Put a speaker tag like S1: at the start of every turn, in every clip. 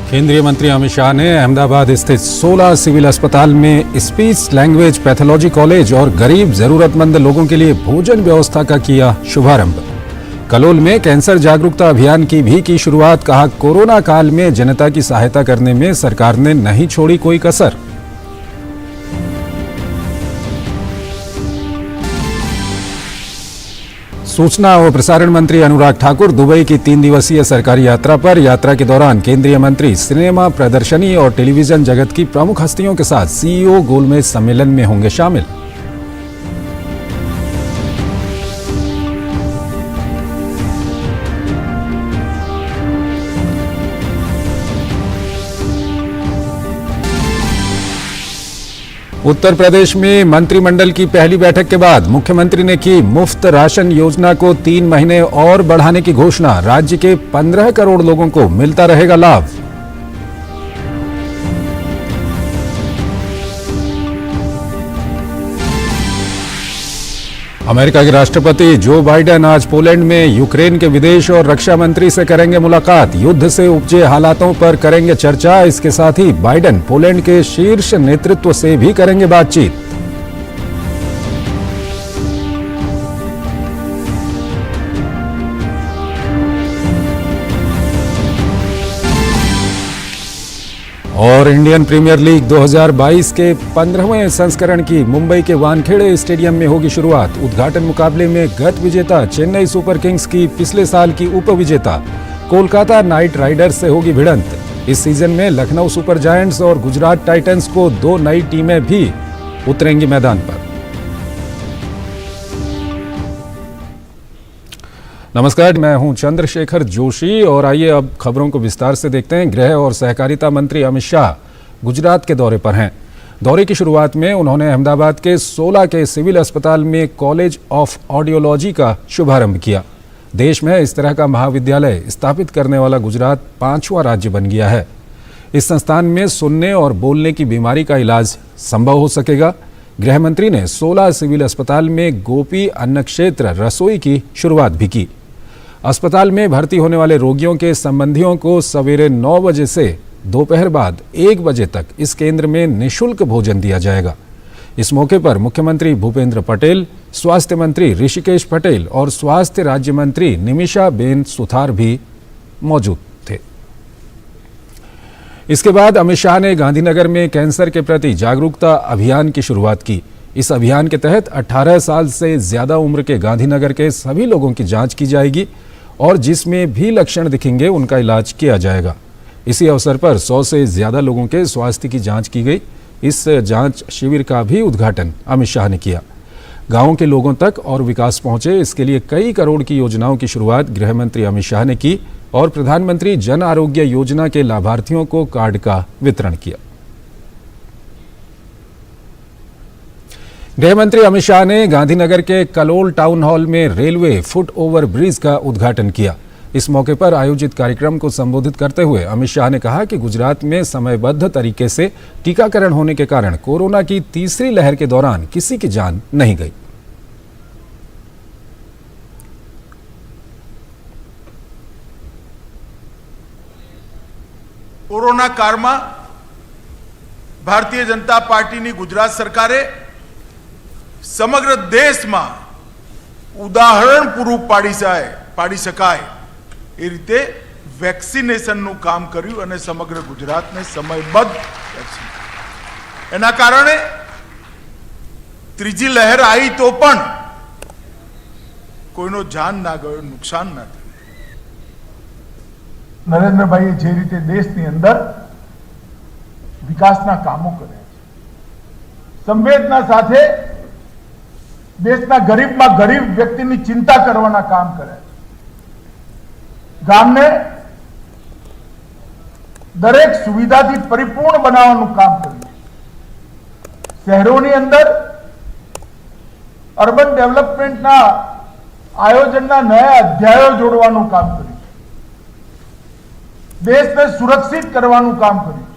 S1: केंद्रीय मंत्री अमित शाह ने अहमदाबाद स्थित 16 सिविल अस्पताल में स्पीच लैंग्वेज पैथोलॉजी कॉलेज और गरीब जरूरतमंद लोगों के लिए भोजन व्यवस्था का किया शुभारंभ। कलोल में कैंसर जागरूकता अभियान की शुरुआत। कहा, कोरोना काल में जनता की सहायता करने में सरकार ने नहीं छोड़ी कोई कसर। सूचना और प्रसारण मंत्री अनुराग ठाकुर दुबई की 3 दिवसीय सरकारी यात्रा पर। यात्रा के दौरान केंद्रीय मंत्री सिनेमा प्रदर्शनी और टेलीविजन जगत की प्रमुख हस्तियों के साथ सीईओ गोलमेज सम्मेलन में होंगे शामिल। उत्तर प्रदेश में मंत्रिमंडल की पहली बैठक के बाद मुख्यमंत्री ने की मुफ्त राशन योजना को 3 महीने और बढ़ाने की घोषणा। राज्य के 15 करोड़ लोगों को मिलता रहेगा लाभ। अमेरिका के राष्ट्रपति जो बाइडेन आज पोलैंड में यूक्रेन के विदेश और रक्षा मंत्री से करेंगे मुलाकात। युद्ध से उपजे हालातों पर करेंगे चर्चा। इसके साथ ही बाइडेन पोलैंड के शीर्ष नेतृत्व से भी करेंगे बातचीत। और इंडियन प्रीमियर लीग 2022 के 15वें संस्करण की मुंबई के वानखेड़े स्टेडियम में होगी शुरुआत। उद्घाटन मुकाबले में गत विजेता चेन्नई सुपर किंग्स की पिछले साल की उप विजेता कोलकाता नाइट राइडर्स से होगी भिड़ंत। इस सीजन में लखनऊ सुपर जायंट्स और गुजरात टाइटंस को 2 नई टीमें भी उतरेंगी मैदान पर। नमस्कार, मैं हूं चंद्रशेखर जोशी और आइए अब खबरों को विस्तार से देखते हैं। गृह और सहकारिता मंत्री अमित शाह गुजरात के दौरे पर हैं। दौरे की शुरुआत में उन्होंने अहमदाबाद के 16 के सिविल अस्पताल में कॉलेज ऑफ ऑडियोलॉजी का शुभारंभ किया। देश में इस तरह का महाविद्यालय स्थापित करने वाला गुजरात 5वां राज्य बन गया है। इस संस्थान में सुनने और बोलने की बीमारी का इलाज संभव हो सकेगा। गृह मंत्री ने 16 सिविल अस्पताल में गोपी अन्न क्षेत्र रसोई की शुरुआत भी की। अस्पताल में भर्ती होने वाले रोगियों के संबंधियों को सवेरे 9 बजे से दोपहर बाद 1 बजे तक इस केंद्र में निःशुल्क भोजन दिया जाएगा। इस मौके पर मुख्यमंत्री भूपेंद्र पटेल, स्वास्थ्य मंत्री ऋषिकेश पटेल और स्वास्थ्य राज्य मंत्री निमिषा बेन सुथार भी मौजूद थे। इसके बाद अमित शाह ने गांधीनगर में कैंसर के प्रति जागरूकता अभियान की शुरुआत की। इस अभियान के तहत 18 साल से ज्यादा उम्र के गांधीनगर के सभी लोगों की जांच की जाएगी और जिसमें भी लक्षण दिखेंगे उनका इलाज किया जाएगा। इसी अवसर पर 100 से ज्यादा लोगों के स्वास्थ्य की जांच की गई। इस जांच शिविर का भी उद्घाटन अमित शाह ने किया। गांवों के लोगों तक और विकास पहुंचे, इसके लिए कई करोड़ की योजनाओं की शुरुआत गृह मंत्री अमित शाह ने की और प्रधानमंत्री जन आरोग्य योजना के लाभार्थियों को कार्ड का वितरण किया। गृह मंत्री अमित शाह ने गांधीनगर के कलोल टाउन हॉल में रेलवे फुट ओवर ब्रिज का उद्घाटन किया। इस मौके पर आयोजित कार्यक्रम को संबोधित करते हुए अमित शाह ने कहा कि गुजरात में समयबद्ध तरीके से टीकाकरण होने के कारण कोरोना की तीसरी लहर के दौरान किसी की जान नहीं गई।
S2: कोरोना काल में भारतीय जनता पार्टी गुजरात सरकारे समग्र देश में उदाहरण पूरू पाड़ी शकाय ए रीते वेक्सिनेशन नु काम कर्यु अने समग्र गुजरात ने समयबद्ध वेक्सिन एना कारणे त्रीजी लहर आई तो पण कोईनो जान ना गयो, नुकसान ना थयुं।
S3: नरेंद्र भाई जे रीते देशनी अंदर विकासना कामो करे छे, संवेदना साथे देशना गरीबमां गरीब व्यक्तिनी चिंता करवाना काम करे, गामने दरेक सुविधाथी परिपूर्ण बनाववानुं काम कर्युं। शहेरोनी अंदर अर्बन डेवलपमेंटना आयोजनना नया अध्यायों जोड़वानुं काम कर्युं। देशने सुरक्षित करवानुं काम कर्युं।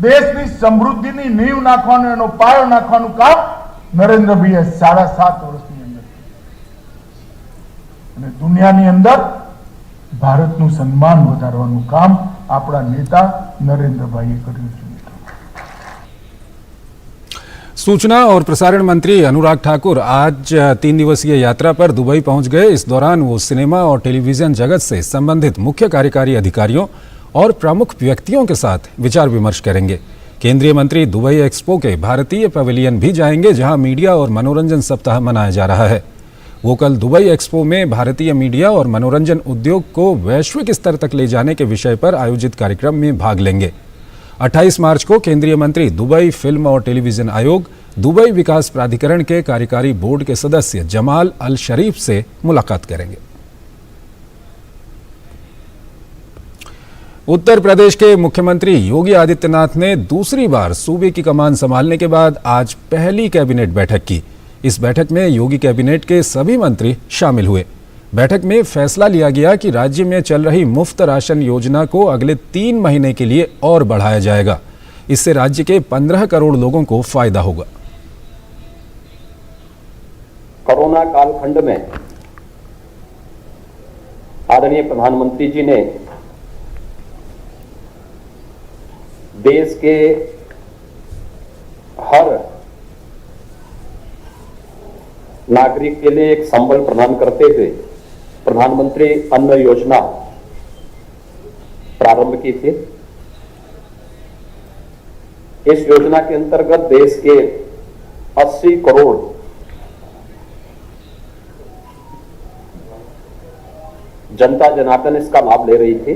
S3: देशनी समृद्धिनी नींव नाखवानुं, एनो पायो नाखवानुं काम नरेंद्र भाई 7.5 वर्षनी अंदर दुनियानी अंदर ભારતનું સન્માન વધારવાનું કામ આપણા નેતા નરેન્દ્રભાઈએ કર્યું છે.
S1: सूचना और प्रसारण मंत्री अनुराग ठाकुर आज 3 दिवसीय यात्रा पर दुबई पहुंच गए। इस दौरान वो सिनेमा और टेलीविजन जगत से संबंधित मुख्य कार्यकारी अधिकारियों और प्रमुख व्यक्तियों के साथ विचार विमर्श करेंगे। केंद्रीय मंत्री दुबई एक्सपो के भारतीय पवेलियन भी जाएंगे, जहां मीडिया और मनोरंजन सप्ताह मनाया जा रहा है। वो कल दुबई एक्सपो में भारतीय मीडिया और मनोरंजन उद्योग को वैश्विक स्तर तक ले जाने के विषय पर आयोजित कार्यक्रम में भाग लेंगे। 28 मार्च को केंद्रीय मंत्री दुबई फिल्म और टेलीविजन आयोग, दुबई विकास प्राधिकरण के कार्यकारी बोर्ड के सदस्य जमाल अल शरीफ से मुलाकात करेंगे। उत्तर प्रदेश के मुख्यमंत्री योगी आदित्यनाथ ने दूसरी बार सूबे की कमान संभालने के बाद आज पहली कैबिनेट बैठक की। इस बैठक में योगी कैबिनेट के सभी मंत्री शामिल हुए। बैठक में फैसला लिया गया कि राज्य में चल रही मुफ्त राशन योजना को अगले 3 महीने के लिए और बढ़ाया जाएगा। इससे राज्य के 15 करोड़ लोगों को फायदा होगा।
S4: कोरोना कालखंड में आदरणीय प्रधानमंत्री जी ने देश के हर नागरिक के लिए एक संबल प्रदान करते हुए प्रधानमंत्री अन्न योजना प्रारंभ की थी। इस योजना के अंतर्गत देश के 80 करोड़ जनता जनार्दन इसका लाभ ले रही थी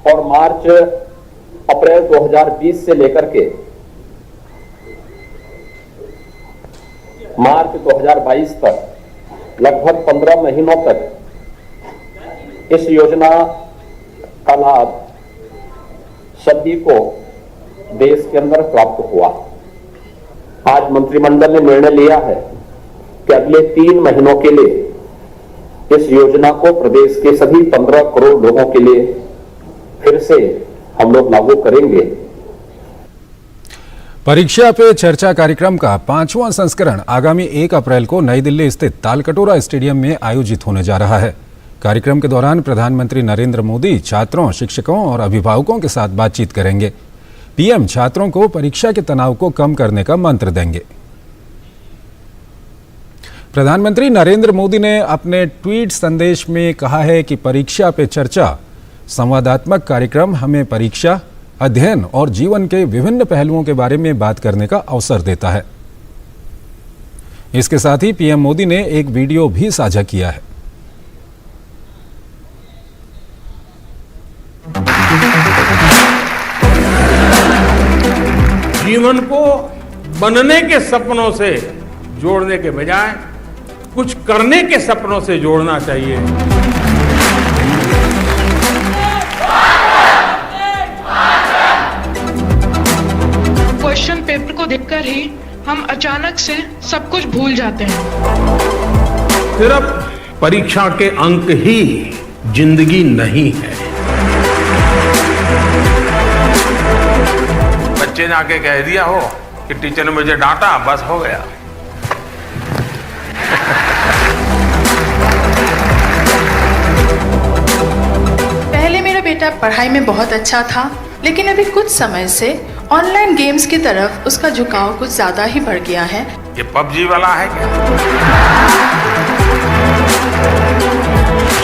S4: और अप्रैल 2020 से लेकर के मार्च 2022 तक लगभग 15 महीनों तक इस योजना का लाभ सभी को देश के अंदर प्राप्त हुआ। आज मंत्रिमंडल ने निर्णय लिया है कि अगले 3 महीनों के लिए इस योजना को प्रदेश के सभी 15 करोड़ लोगों के लिए फिर से हम लोग लागू करेंगे।
S1: परीक्षा पे चर्चा कार्यक्रम का 5वां संस्करण आगामी 1 अप्रैल को नई दिल्ली स्थित तालकटोरा स्टेडियम में आयोजित होने जा रहा है। कार्यक्रम के दौरान प्रधानमंत्री नरेंद्र मोदी छात्रों, शिक्षकों और अभिभावकों के साथ बातचीत करेंगे। पीएम छात्रों को परीक्षा के तनाव को कम करने का मंत्र देंगे। प्रधानमंत्री नरेंद्र मोदी ने अपने ट्वीट संदेश में कहा है कि परीक्षा पे चर्चा संवादात्मक कार्यक्रम हमें परीक्षा, अध्ययन और जीवन के विभिन्न पहलुओं के बारे में बात करने का अवसर देता है। इसके साथ ही पीएम मोदी ने एक वीडियो भी साझा किया है।
S5: जीवन को बनने के सपनों से जोड़ने के बजाय कुछ करने के सपनों से जोड़ना चाहिए।
S6: क्वेश्चन पेपर को देखकर ही हम अचानक से सब कुछ भूल जाते हैं।
S5: सिर्फ परीक्षा के अंक ही जिंदगी नहीं है। बच्चे ने आके कह दिया हो कि टीचर ने मुझे डांटा, बस हो गया।
S7: पहले मेरा बेटा पढ़ाई में बहुत अच्छा था, लेकिन अभी कुछ समय से ऑनलाइन गेम्स की तरफ उसका झुकाव कुछ ज्यादा ही बढ़ गया है।
S5: ये पबजी वाला है क्या?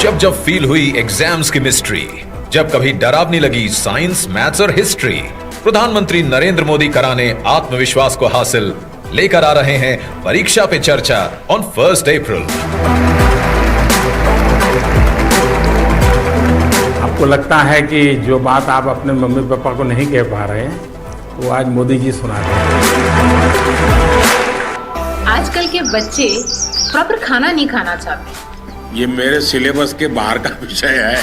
S8: जब जब फील हुई एग्जाम्स की मिस्ट्री, जब कभी डरावनी लगी साइंस, मैथ्स और हिस्ट्री, प्रधानमंत्री नरेंद्र मोदी कराने आत्मविश्वास को हासिल लेकर आ रहे हैं परीक्षा पे चर्चा ऑन 1 अप्रैल।
S5: आपको लगता है कि जो बात आप अपने मम्मी पापा को नहीं कह पा रहे हैं, वो आज मोदी जी सुना रहे हैं।
S9: आजकल के बच्चे प्रॉपर खाना नहीं खाना चाहते।
S5: ये मेरे सिलेबस के बाहर का विषय है।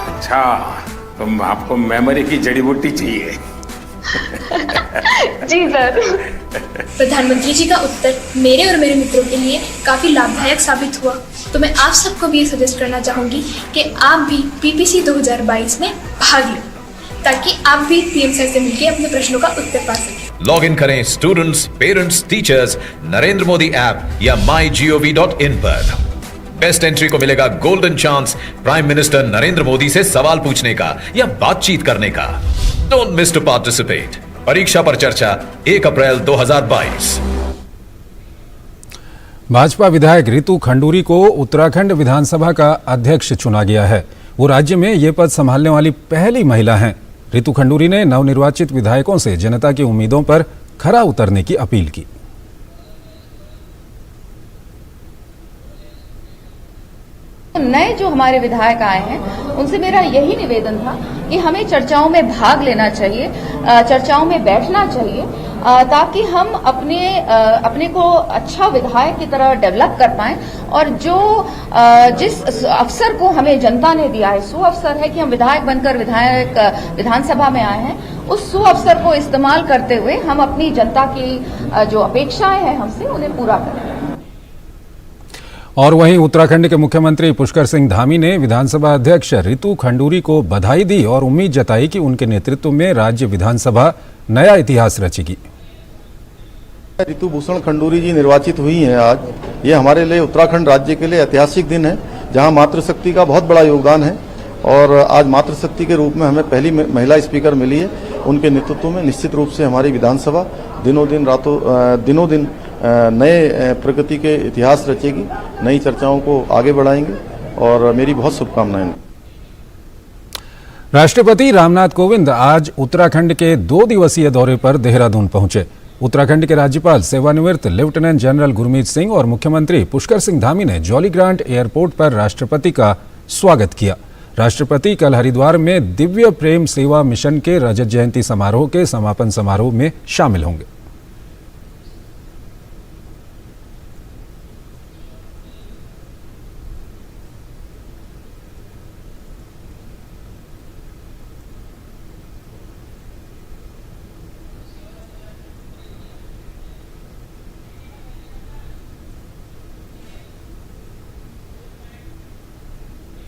S5: अच्छा, तो आपको मेमोरी की जड़ी बूटी चाहिए?
S10: जी सर। प्रधानमंत्री जी का उत्तर मेरे और मेरे मित्रों के लिए काफी लाभदायक साबित हुआ, तो मैं आप सबको भी ये सजेस्ट करना चाहूंगी कि आप भी पीपीसी 2022 में भाग लें, ताकि आप भी पीएम सर से मिलकर अपने प्रश्नों का उत्तर पा सकें।
S8: लॉग इन करें students, parents, teachers Narendra Modi app या mygov.in पर। बेस्ट एंट्री को मिलेगा golden chance prime minister Narendra Modi से सवाल पूछने का या बातचीत करने का। Don't miss to participate. परीक्षा पर चर्चा 1 अप्रैल 2022।
S1: भाजपा विधायक रितु खंडूरी को उत्तराखंड विधानसभा का अध्यक्ष चुना गया है। वो राज्य में ये पद संभालने वाली पहली महिला हैं। रितु खंडूरी ने नवनिर्वाचित विधायकों से जनता की उम्मीदों पर खरा उतरने की अपील की।
S9: नए जो हमारे विधायक आए हैं उनसे मेरा यही निवेदन था कि हमें चर्चाओं में भाग लेना चाहिए, चर्चाओं में बैठना चाहिए, ताकि हम अपने को अच्छा विधायक की तरह डेवलप कर पाएं और जो जिस अवसर को हमें जनता ने दिया है, सुअवसर है कि हम विधायक बनकर विधानसभा में आए हैं, उस सुअवसर को इस्तेमाल करते हुए हम अपनी जनता की जो अपेक्षाएं हैं हमसे उन्हें पूरा करें।
S1: और वहीं उत्तराखंड के मुख्यमंत्री पुष्कर सिंह धामी ने विधानसभा अध्यक्ष रितु खंडूरी को बधाई दी और उम्मीद जताई कि उनके नेतृत्व में राज्य विधानसभा नया इतिहास रचेगी।
S11: रितु भूषण खंडूरी जी निर्वाचित हुई हैं आज। ये हमारे लिए, उत्तराखंड राज्य के लिए ऐतिहासिक दिन है, जहां मातृशक्ति का बहुत बड़ा योगदान है और आज मातृशक्ति के रूप में हमें पहली महिला स्पीकर मिली है। उनके नेतृत्व में निश्चित रूप से हमारी विधानसभा दिनों दिन नए प्रगति के इतिहास रचेगी, नई चर्चाओं को आगे बढ़ाएंगे और मेरी बहुत शुभकामनाएं।
S1: राष्ट्रपति रामनाथ कोविंद आज उत्तराखंड के 2 दिवसीय दौरे पर देहरादून पहुंचे। उत्तराखंड के राज्यपाल सेवानिवृत्त लेफ्टिनेंट जनरल गुरमीत सिंह और मुख्यमंत्री पुष्कर सिंह धामी ने जॉली ग्रांट एयरपोर्ट पर राष्ट्रपति का स्वागत किया। राष्ट्रपति कल हरिद्वार में दिव्य प्रेम सेवा मिशन के रजत जयंती समारोह के समापन समारोह में शामिल होंगे।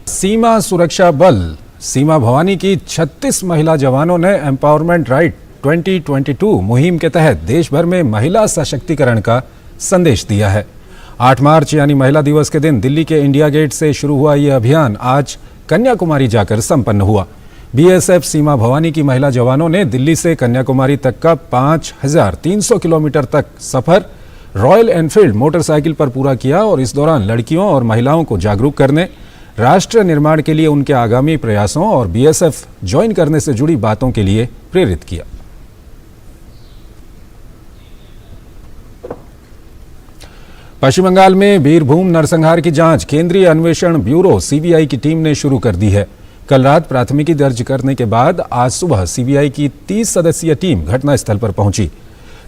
S1: सीमा सुरक्षा बल सीमा भवानी की 36 महिला जवानों ने एम्पावरमेंट राइट 2022 मुहिम के तहत देश भर में महिला सशक्तिकरण का संदेश दिया है। 8 मार्च यानी महिला दिवस के दिन दिल्ली के इंडिया गेट से शुरू हुआ यह अभियान आज कन्याकुमारी जाकर संपन्न हुआ। बीएसएफ सीमा भवानी की महिला जवानों ने दिल्ली से कन्याकुमारी तक का 5300 किलोमीटर तक सफर रॉयल एनफील्ड मोटरसाइकिल पर पूरा किया और इस दौरान लड़कियों और महिलाओं को जागरूक करने, राष्ट्र निर्माण के लिए उनके आगामी प्रयासों और बीएसएफ ज्वाइन करने से जुड़ी बातों के लिए प्रेरित किया। पश्चिम बंगाल में बीरभूम नरसंहार की जांच केंद्रीय अन्वेषण ब्यूरो सीबीआई की टीम ने शुरू कर दी है। कल रात प्राथमिकी दर्ज करने के बाद आज सुबह सीबीआई की 30 सदस्यीय टीम घटनास्थल पर पहुंची।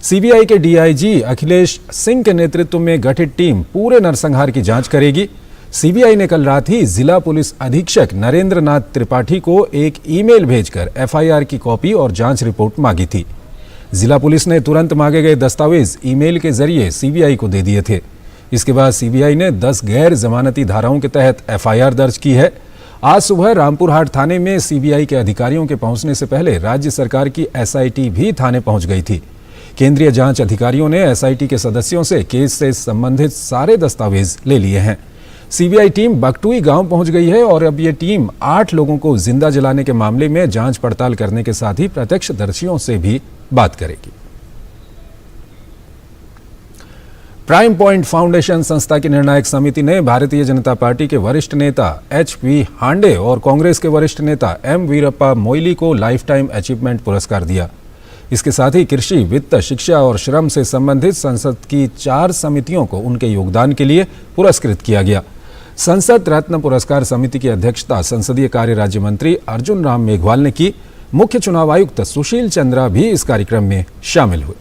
S1: सीबीआई के डीआईजी अखिलेश सिंह के नेतृत्व में गठित टीम पूरे नरसंहार की जांच करेगी। सीबीआई ने कल रात ही जिला पुलिस अधीक्षक नरेंद्र नाथ त्रिपाठी को एक ईमेल भेजकर एफआईआर की कॉपी और जांच रिपोर्ट मांगी थी। जिला पुलिस ने तुरंत मांगे गए दस्तावेज ईमेल के जरिए सीबीआई को दे दिए थे। इसके बाद सीबीआई ने 10 गैर जमानती धाराओं के तहत एफआईआर दर्ज की है। आज सुबह रामपुरहाट थाने में सीबीआई के अधिकारियों के पहुंचने से पहले राज्य सरकार की एसआईटी भी थाने पहुंच गई थी। केंद्रीय जांच अधिकारियों ने एसआईटी के सदस्यों से केस से संबंधित सारे दस्तावेज ले लिए हैं। सीबीआई टीम बकटुई गांव पहुंच गई है और अब ये टीम 8 लोगों को जिंदा जलाने के मामले में जांच पड़ताल करने के साथ ही प्रत्यक्षदर्शियों से भी बात करेगी। प्राइम पॉइंट फाउंडेशन संस्था की निर्णायक समिति ने भारतीय जनता पार्टी के वरिष्ठ नेता एच.पी. हांडे और कांग्रेस के वरिष्ठ नेता एम. वीरप्पा मोइली को लाइफ टाइम अचीवमेंट पुरस्कार दिया। इसके साथ ही कृषि, वित्त, शिक्षा और श्रम से संबंधित संसद की 4 समितियों को उनके योगदान के लिए पुरस्कृत किया गया। संसद रत्न पुरस्कार समिति की अध्यक्षता संसदीय कार्य राज्य मंत्री अर्जुन राम मेघवाल ने की। मुख्य चुनाव आयुक्त सुशील चंद्रा भी इस कार्यक्रम में शामिल हुए।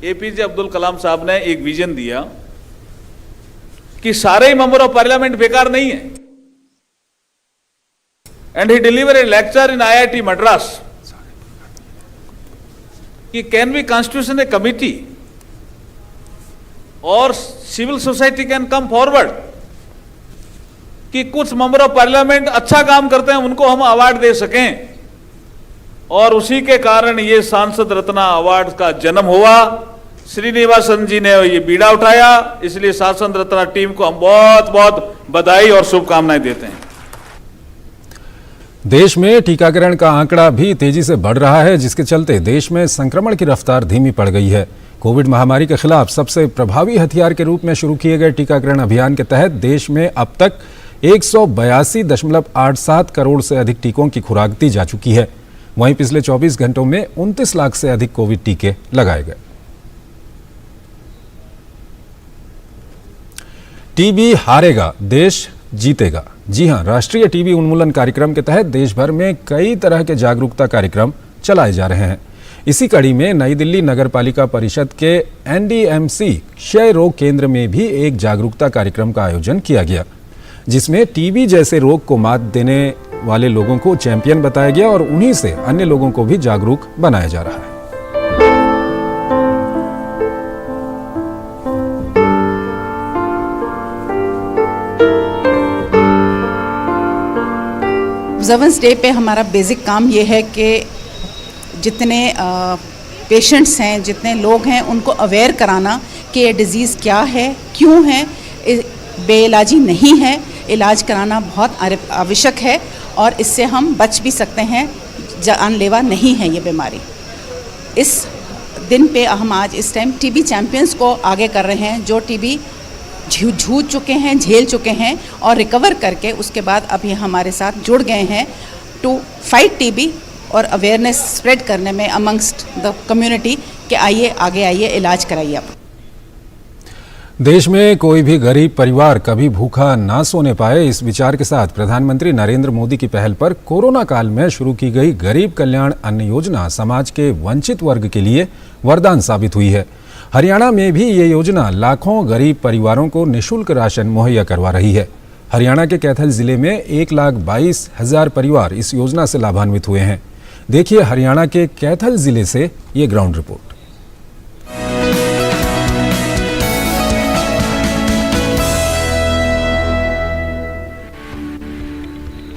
S12: एपीजे अब्दुल कलाम साहब ने एक विजन दिया कि सारे ही मेंबर ऑफ पार्लियामेंट बेकार नहीं है, and he deliver a lecture in IIT Madras कि can be constitution a committee और civil society can come forward कि कुछ मेंबर ऑफ पार्लियामेंट अच्छा काम करते हैं, उनको हम अवार्ड दे सकें, और उसी के कारण ये सांसद रत्ना अवार्ड का जन्म हुआ। श्रीनिवासन जी ने ये बीड़ा उठाया, इसलिए सांसद रत्ना टीम को हम बहुत बहुत बधाई और शुभकामनाएं देते हैं।
S1: देश में टीकाकरण का आंकड़ा भी तेजी से बढ़ रहा है, जिसके चलते देश में संक्रमण की रफ्तार धीमी पड़ गई है। कोविड महामारी के खिलाफ सबसे प्रभावी हथियार के रूप में शुरू किए गए टीकाकरण अभियान के तहत देश में अब तक 182.87 करोड़ से अधिक टीकों की खुराक दी जा चुकी है। वहीं पिछले 24 घंटों में 29 लाख से अधिक कोविड टीके लगाए गए। टीबी हारेगा, देश जीतेगा। जी हां, राष्ट्रीय टीबी उन्मूलन कार्यक्रम के तहत देश भर में कई तरह के जागरूकता कार्यक्रम चलाए जा रहे हैं। इसी कड़ी में नई दिल्ली नगर पालिका परिषद के NDMC क्षय रोग केंद्र में भी एक जागरूकता कार्यक्रम का आयोजन किया गया, जिसमें टीबी जैसे रोग को मात देने वाले लोगों को चैंपियन बताया गया और उन्हीं से अन्य लोगों को भी जागरूक बनाया जा रहा है।
S13: ऑब्जर्वेंस डे पे हमारा बेसिक काम ये है कि जितने पेशेंट्स हैं, जितने लोग हैं, उनको अवेयर कराना कि ये डिज़ीज़ क्या है, क्यों है, बेइलाजी नहीं है, इलाज कराना बहुत आवश्यक है और इससे हम बच भी सकते हैं, जानलेवा नहीं है ये बीमारी। इस दिन पे हम आज इस टाइम टीबी चैंपियंस को आगे कर रहे हैं, जो टीबी जूझ चुके हैं, झेल चुके हैं और रिकवर करके उसके बाद अभी हमारे साथ जुड़ गए हैं टू फाइट टीबी और अवेयरनेस स्प्रेड करने में अमंगस्ट द कम्युनिटी कि आइए, आगे आइए, इलाज कराइए आप।
S1: देश में कोई भी गरीब परिवार कभी भूखा ना सोने पाए, इस विचार के साथ प्रधानमंत्री नरेंद्र मोदी की पहल पर कोरोना काल में शुरू की गई गरीब कल्याण अन्न योजना समाज के वंचित वर्ग के लिए वरदान साबित हुई है। हरियाणा में भी ये योजना लाखों गरीब परिवारों को निःशुल्क राशन मुहैया करवा रही है। हरियाणा के कैथल जिले में 1,22,000 परिवार इस योजना से लाभान्वित हुए हैं। देखिए हरियाणा के कैथल जिले से ये ग्राउंड रिपोर्ट।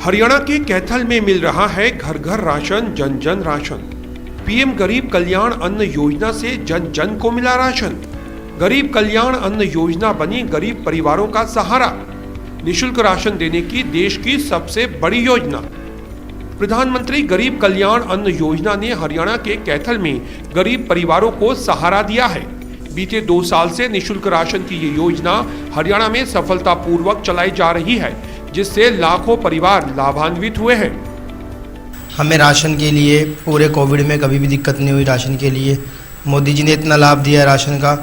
S14: हरियाणा के कैथल में मिल रहा है घर घर राशन, जन जन राशन। पीएम गरीब कल्याण अन्न योजना से जन जन को मिला राशन। गरीब कल्याण अन्न योजना बनी गरीब परिवारों का सहारा। निःशुल्क राशन देने की देश की सबसे बड़ी योजना। प्रधानमंत्री गरीब कल्याण अन्न योजना ने हरियाणा के कैथल में गरीब परिवारों को सहारा दिया है। बीते 2 साल से निःशुल्क राशन की ये योजना हरियाणा में सफलतापूर्वक चलाई जा रही है, जिससे लाखों परिवार लाभान्वित हुए हैं।
S15: हमें राशन के लिए पूरे कोविड में कभी भी दिक्कत नहीं हुई। राशन के लिए मोदी जी ने इतना लाभ दिया है राशन का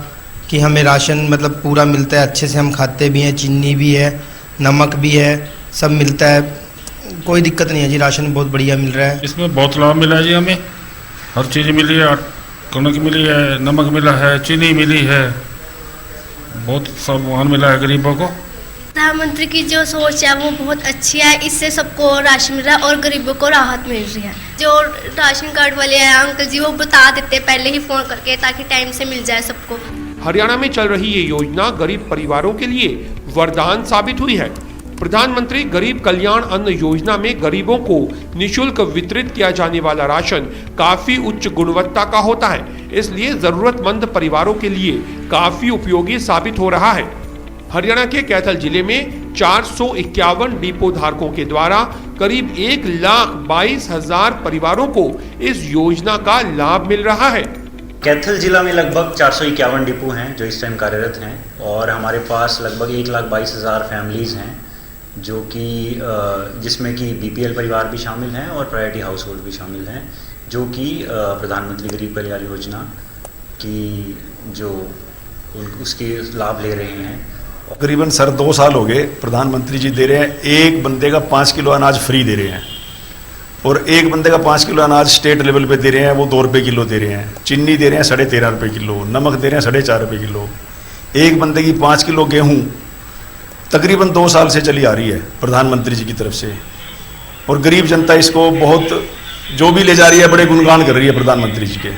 S15: कि हमें राशन मतलब पूरा मिलता है, अच्छे से हम खाते भी हैं, चीनी भी है, नमक भी है, सब मिलता है, कोई दिक्कत नहीं है जी। राशन बहुत बढ़िया मिल रहा है।
S16: इसमें बहुत लाभ मिला है जी, हमें हर चीज़ मिली है, कणक मिली है, नमक मिला है, चीनी मिली है, बहुत सामान मिला है गरीबों को।
S17: प्रधानमंत्री की जो सोच है वो बहुत अच्छी है, इससे सबको राशन मिल रहा है और गरीबों को राहत मिल रही है। जो राशन कार्ड वाले हैं अंकल जी, वो बता देते पहले ही फोन करके ताकि टाइम से मिल जाए सबको।
S14: हरियाणा में चल रही ये योजना गरीब परिवारों के लिए वरदान साबित हुई है। प्रधानमंत्री गरीब कल्याण अन्न योजना में गरीबों को निःशुल्क वितरित किया जाने वाला राशन काफी उच्च गुणवत्ता का होता है, इसलिए जरूरतमंद परिवारों के लिए काफी उपयोगी साबित हो रहा है। हरियाणा के कैथल जिले में 451 डिपो धारकों के द्वारा करीब 1,22,000 परिवारों को इस योजना का लाभ मिल रहा है।
S18: कैथल जिला में लगभग 451 डिपो हैं जो इस टाइम कार्यरत हैं और हमारे पास लगभग 1,22,000 फैमिलीज हैं, जो कि जिसमें कि BPL परिवार भी शामिल हैं और प्रायोरिटी हाउस होल्ड भी शामिल हैं, जो कि प्रधानमंत्री गरीब कल्याण योजना की जो उसके लाभ ले रहे हैं।
S19: करीबन सर 2 साल हो गए प्रधानमंत्री जी दे रहे हैं, एक बंदे का 5 किलो अनाज फ्री दे रहे हैं और एक बंदे का 5 किलो अनाज स्टेट लेवल पे दे रहे हैं, वो 2 रुपये किलो दे रहे हैं। चीनी दे रहे हैं 13.5 रुपये किलो, नमक दे रहे हैं 4.5 रुपये किलो। एक बंदे की 5 किलो गेहूँ तकरीबन 2 साल से चली आ रही है प्रधानमंत्री जी की तरफ से, और गरीब जनता इसको बहुत जो भी ले जा रही है बड़े गुणगान कर रही है प्रधानमंत्री जी के।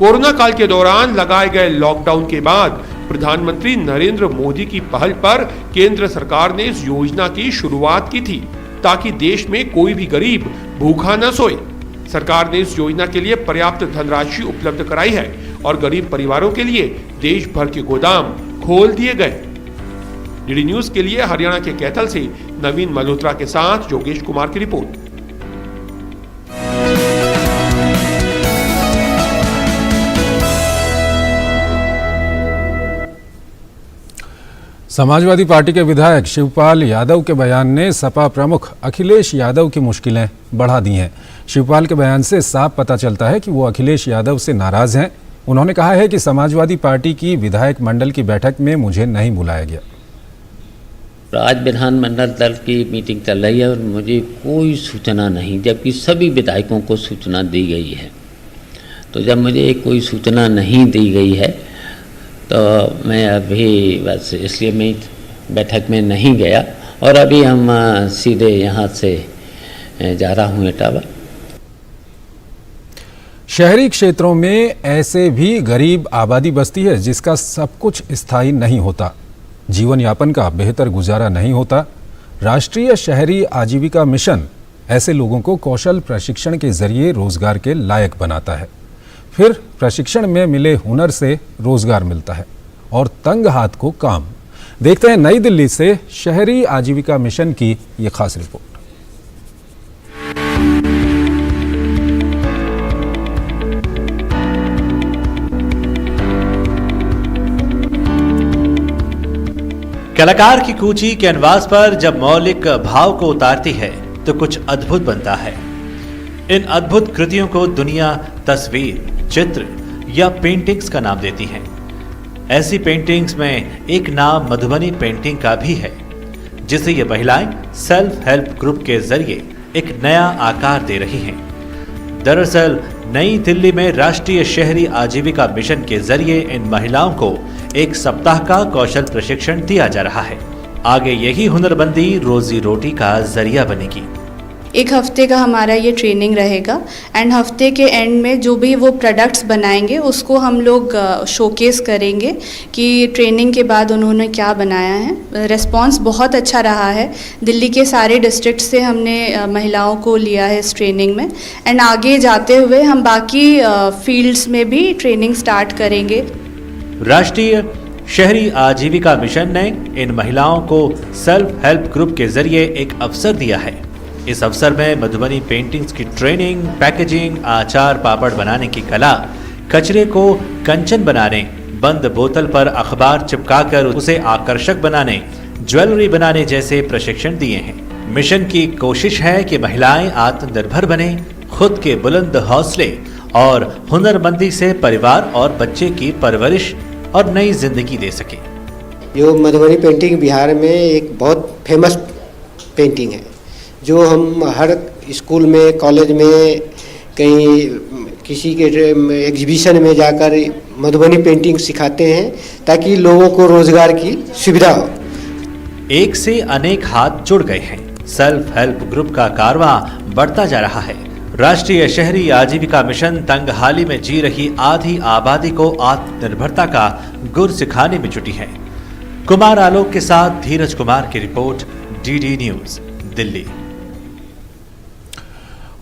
S14: कोरोना काल के दौरान लगाए गए लॉकडाउन के बाद प्रधानमंत्री नरेंद्र मोदी की पहल पर केंद्र सरकार ने इस योजना की शुरुआत की थी ताकि देश में कोई भी गरीब भूखा न सोए। सरकार ने इस योजना के लिए पर्याप्त धनराशि उपलब्ध कराई है और गरीब परिवारों के लिए देश भर के गोदाम खोल दिए गए। डीडी न्यूज के लिए हरियाणा के कैथल से नवीन मल्होत्रा के साथ योगेश कुमार की रिपोर्ट।
S1: समाजवादी पार्टी के विधायक शिवपाल यादव के बयान ने सपा प्रमुख अखिलेश यादव की मुश्किलें बढ़ा दी हैं। शिवपाल के बयान से साफ पता चलता है कि वो अखिलेश यादव से नाराज हैं। उन्होंने कहा है कि समाजवादी पार्टी की विधायक मंडल की बैठक में मुझे नहीं बुलाया गया।
S20: आज विधानमंडल दल की मीटिंग चल रही है और मुझे कोई सूचना नहीं, जबकि सभी विधायकों को सूचना दी गई है। तो जब मुझे कोई सूचना नहीं दी गई है तो मैं अभी बस इसलिए मैं बैठक में नहीं गया और अभी हम सीधे यहाँ से जा रहा हूँ इटावा।
S1: शहरी क्षेत्रों में ऐसे भी गरीब आबादी बसती है जिसका सब कुछ स्थायी नहीं होता, जीवन यापन का बेहतर गुजारा नहीं होता। राष्ट्रीय शहरी आजीविका मिशन ऐसे लोगों को कौशल प्रशिक्षण के जरिए रोजगार के लायक बनाता है। फिर प्रशिक्षण में मिले हुनर से रोजगार मिलता है और तंग हाथ को काम। देखते हैं नई दिल्ली से शहरी आजीविका मिशन की ये खास रिपोर्ट।
S21: कलाकार की कूची कैनवास पर जब मौलिक भाव को उतारती है तो कुछ अद्भुत बनता है। इन अद्भुत कृतियों को दुनिया तस्वीर, चित्र या पेंटिंग्स का नाम देती है। ऐसी पेंटिंग्स में एक नाम मधुबनी पेंटिंग का भी है, जिसे ये महिलाएं सेल्फ हेल्प ग्रुप के जरिए एक नया आकार दे रही हैं। दरअसल नई दिल्ली में राष्ट्रीय शहरी आजीविका मिशन के जरिए इन महिलाओं को एक सप्ताह का कौशल प्रशिक्षण दिया जा रहा है। आगे यही हुनरबंदी रोजी रोटी का जरिया बनेगी।
S22: एक हफ्ते का हमारा ये ट्रेनिंग रहेगा एंड हफ्ते के एंड में जो भी वो प्रोडक्ट्स बनाएंगे उसको हम लोग शोकेस करेंगे कि ट्रेनिंग के बाद उन्होंने क्या बनाया है। रिस्पांस बहुत अच्छा रहा है। दिल्ली के सारे डिस्ट्रिक्ट से हमने महिलाओं को लिया है इस ट्रेनिंग में एंड आगे जाते हुए हम बाकी फील्ड्स में भी ट्रेनिंग स्टार्ट करेंगे।
S21: राष्ट्रीय शहरी आजीविका मिशन ने इन महिलाओं को सेल्फ हेल्प ग्रुप के जरिए एक अवसर दिया है। इस अवसर में मधुबनी पेंटिंग्स की ट्रेनिंग, पैकेजिंग, आचार पापड़ बनाने की कला, कचरे को कंचन बनाने, बंद बोतल पर अखबार चिपकाकर उसे आकर्षक बनाने, ज्वेलरी बनाने जैसे प्रशिक्षण दिए हैं। मिशन की कोशिश है कि महिलाएं आत्मनिर्भर बने, खुद के बुलंद हौसले और हुनरमंदी से परिवार और बच्चे की परवरिश और नई जिंदगी दे सके।
S23: जो मधुबनी पेंटिंग बिहार में एक बहुत फेमस पेंटिंग है, जो हम हर स्कूल में, कॉलेज में, कहीं किसी के एग्जीबिशन में जाकर मधुबनी पेंटिंग सिखाते हैं ताकि लोगों को रोजगार की सुविधा हो।
S21: एक से अनेक हाथ जुड़ गए हैं। सेल्फ हेल्प ग्रुप का कारवां बढ़ता जा रहा है। राष्ट्रीय शहरी आजीविका मिशन तंगहाली में जी रही आधी आबादी को आत्मनिर्भरता का गुर सिखाने में जुटी है। कुमार आलोक के साथ धीरज कुमार की रिपोर्ट, डीडी न्यूज, दिल्ली।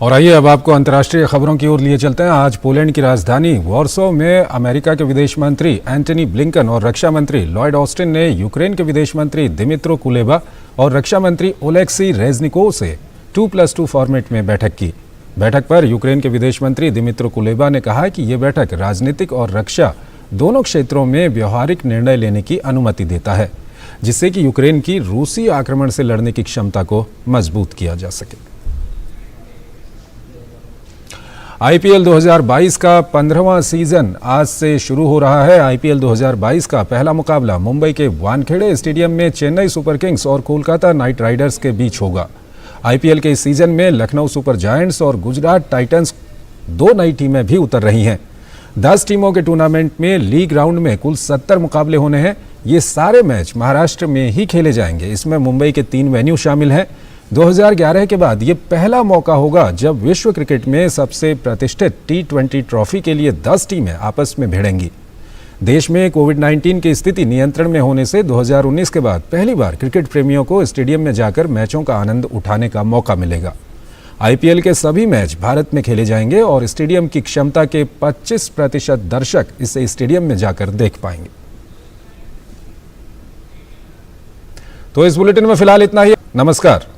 S1: और आइए अब आपको अंतर्राष्ट्रीय खबरों की ओर लिए चलते हैं। आज पोलैंड की राजधानी वॉर्सो में अमेरिका के विदेश मंत्री एंटनी ब्लिंकन और रक्षा मंत्री लॉयड ऑस्टिन ने यूक्रेन के विदेश मंत्री दिमित्रो कुलेबा और रक्षा मंत्री ओलेक्सी रेजनिकोव से 2+2 फॉर्मेट में बैठक की। बैठक पर यूक्रेन के विदेश मंत्री दिमित्रो कुलेबा ने कहा कि ये बैठक राजनीतिक और रक्षा दोनों क्षेत्रों में व्यवहारिक निर्णय लेने की अनुमति देता है, जिससे कि यूक्रेन की रूसी आक्रमण से लड़ने की क्षमता को मजबूत किया जा सके। आईपीएल 2022 का 15वां सीजन आज से शुरू हो रहा है। आईपीएल 2022 का पहला मुकाबला मुंबई के वानखेड़े स्टेडियम में चेन्नई सुपर किंग्स और कोलकाता नाइट राइडर्स के बीच होगा। आईपीएल के इस सीजन में लखनऊ सुपर जायंट्स और गुजरात टाइटंस 2 नई टीमें भी उतर रही हैं। 10 टीमों के टूर्नामेंट में लीग राउंड में कुल 70 मुकाबले होने हैं। ये सारे मैच महाराष्ट्र में ही खेले जाएंगे। इसमें मुंबई के 3 वेन्यू शामिल हैं। 2011 के बाद ये पहला मौका होगा जब विश्व क्रिकेट में सबसे प्रतिष्ठित T20 ट्रॉफी के लिए 10 टीमें आपस में भिड़ेंगी। देश में कोविड-19 की स्थिति नियंत्रण में होने से 2019 के बाद पहली बार क्रिकेट प्रेमियों को स्टेडियम में जाकर मैचों का आनंद उठाने का मौका मिलेगा। IPL के सभी मैच भारत में खेले जाएंगे और स्टेडियम की क्षमता के 25% दर्शक इसे स्टेडियम में जाकर देख पाएंगे। तो इस बुलेटिन में फिलहाल इतना ही। नमस्कार।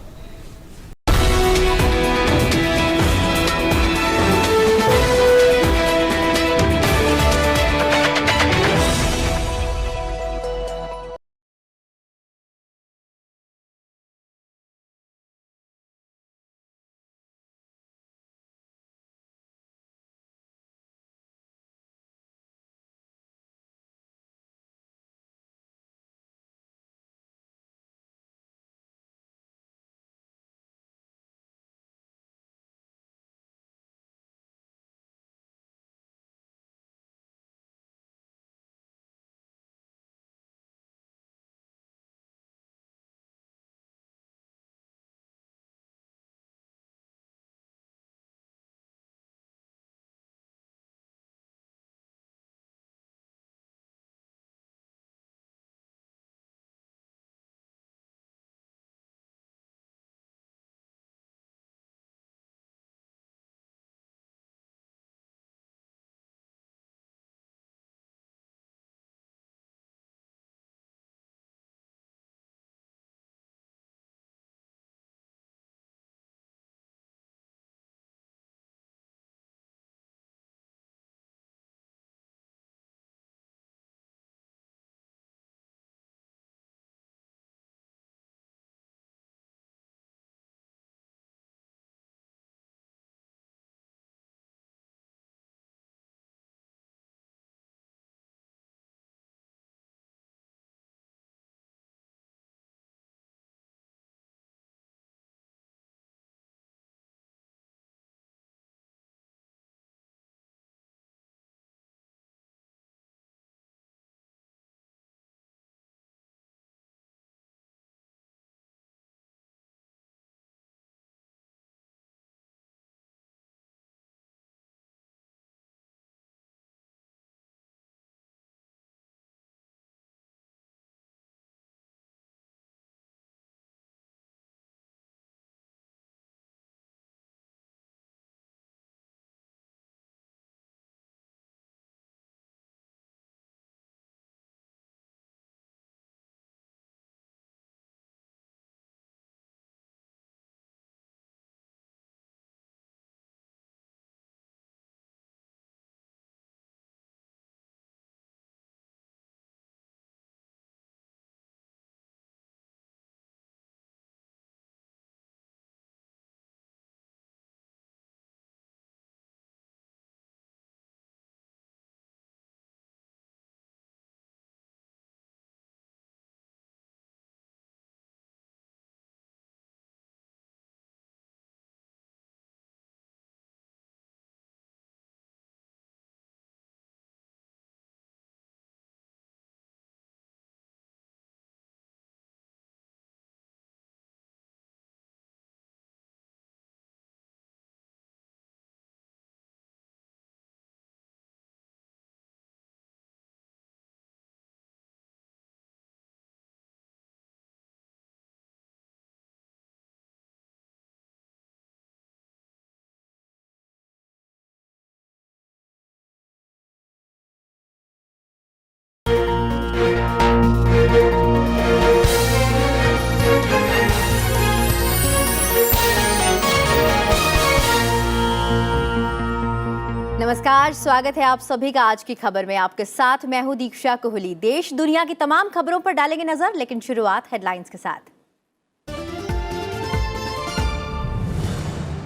S2: नमस्कार, स्वागत है आप सभी का आज की खबर में। आपके साथ मैं हूं दीक्षा कोहली। देश दुनिया की तमाम खबरों पर डालेंगे नजर, लेकिन शुरुआत हेडलाइंस के साथ।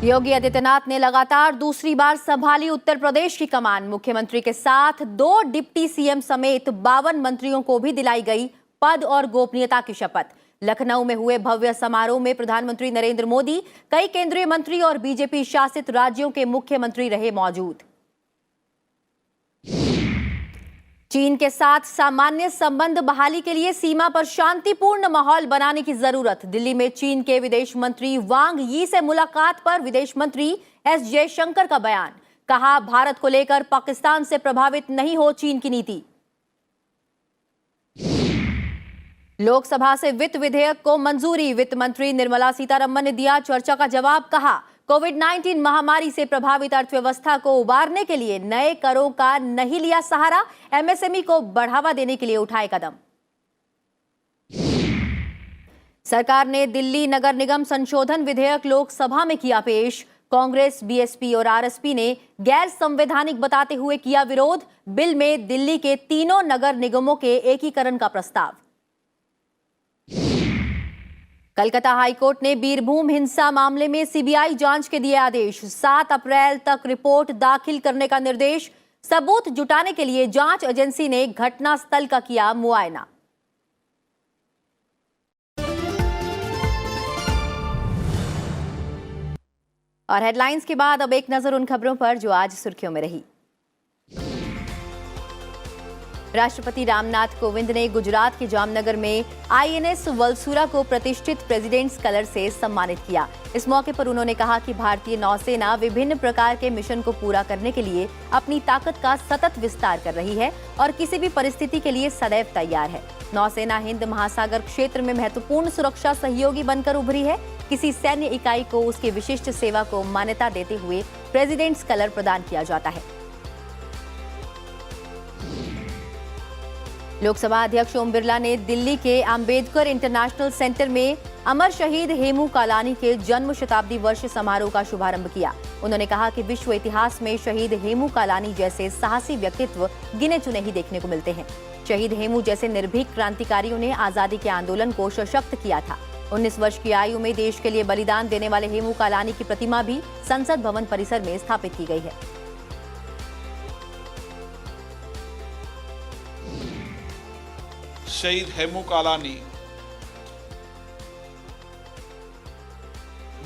S2: योगी आदित्यनाथ ने लगातार दूसरी बार संभाली उत्तर प्रदेश की कमान। मुख्यमंत्री के साथ 2 डिप्टी सीएम समेत 52 मंत्रियों को भी दिलाई गई पद और गोपनीयता की शपथ। लखनऊ में हुए भव्य समारोह में प्रधानमंत्री नरेंद्र मोदी, कई केंद्रीय मंत्री और बीजेपी शासित राज्यों के मुख्यमंत्री रहे मौजूद। चीन के साथ सामान्य संबंध बहाली के लिए सीमा पर शांतिपूर्ण माहौल बनाने की जरूरत। दिल्ली में चीन के विदेश मंत्री वांग यी से मुलाकात पर विदेश मंत्री एस जयशंकर का बयान। कहा, भारत को लेकर पाकिस्तान से प्रभावित नहीं हो चीन की नीति। लोकसभा से वित्त विधेयक को मंजूरी। वित्त मंत्री निर्मला सीतारमण ने दिया चर्चा का जवाब। कहा, कोविड-19 महामारी से प्रभावित अर्थव्यवस्था को उबारने के लिए नए करों का नहीं लिया सहारा, एमएसएमई को बढ़ावा देने के लिए उठाए कदम। सरकार ने दिल्ली नगर निगम संशोधन विधेयक लोकसभा में किया पेश। कांग्रेस, बीएसपी और आरएसपी ने गैर संवैधानिक बताते हुए किया विरोध। बिल में दिल्ली के तीनों नगर निगमों के एकीकरण का प्रस्ताव। कलकत्ता हाईकोर्ट ने बीरभूम हिंसा मामले में सीबीआई जांच के दिए आदेश। 7 अप्रैल तक रिपोर्ट दाखिल करने का निर्देश। सबूत जुटाने के लिए जांच एजेंसी ने घटनास्थल का किया मुआयना। और हेडलाइंस के बाद अब एक नजर उन खबरों पर जो आज सुर्खियों में रही। राष्ट्रपति रामनाथ कोविंद ने गुजरात के जामनगर में आईएनएस वलसुरा को प्रतिष्ठित प्रेसिडेंट्स कलर से सम्मानित किया। इस मौके पर उन्होंने कहा कि भारतीय नौसेना विभिन्न प्रकार के मिशन को पूरा करने के लिए अपनी ताकत का सतत विस्तार कर रही है और किसी भी परिस्थिति के लिए सदैव तैयार है। नौसेना हिंद महासागर क्षेत्र में महत्वपूर्ण सुरक्षा सहयोगी बनकर उभरी है। किसी सैन्य इकाई को उसकी विशिष्ट सेवा को मान्यता देते हुए प्रेसिडेंट्स कलर प्रदान किया जाता है। लोकसभा अध्यक्ष ओम बिरला ने दिल्ली के अंबेडकर इंटरनेशनल सेंटर में अमर शहीद हेमू कालानी के जन्म शताब्दी वर्ष समारोह का शुभारंभ किया। उन्होंने कहा कि विश्व इतिहास में शहीद हेमू कालानी जैसे साहसी व्यक्तित्व गिने चुने ही देखने को मिलते हैं। शहीद हेमू जैसे निर्भीक क्रांतिकारियों ने आजादी के आंदोलन को सशक्त किया था। 19 वर्ष की आयु में देश के लिए बलिदान देने वाले हेमू कालानी की प्रतिमा भी संसद भवन परिसर में स्थापित की गई है।
S12: शहीद हेमू कालानी,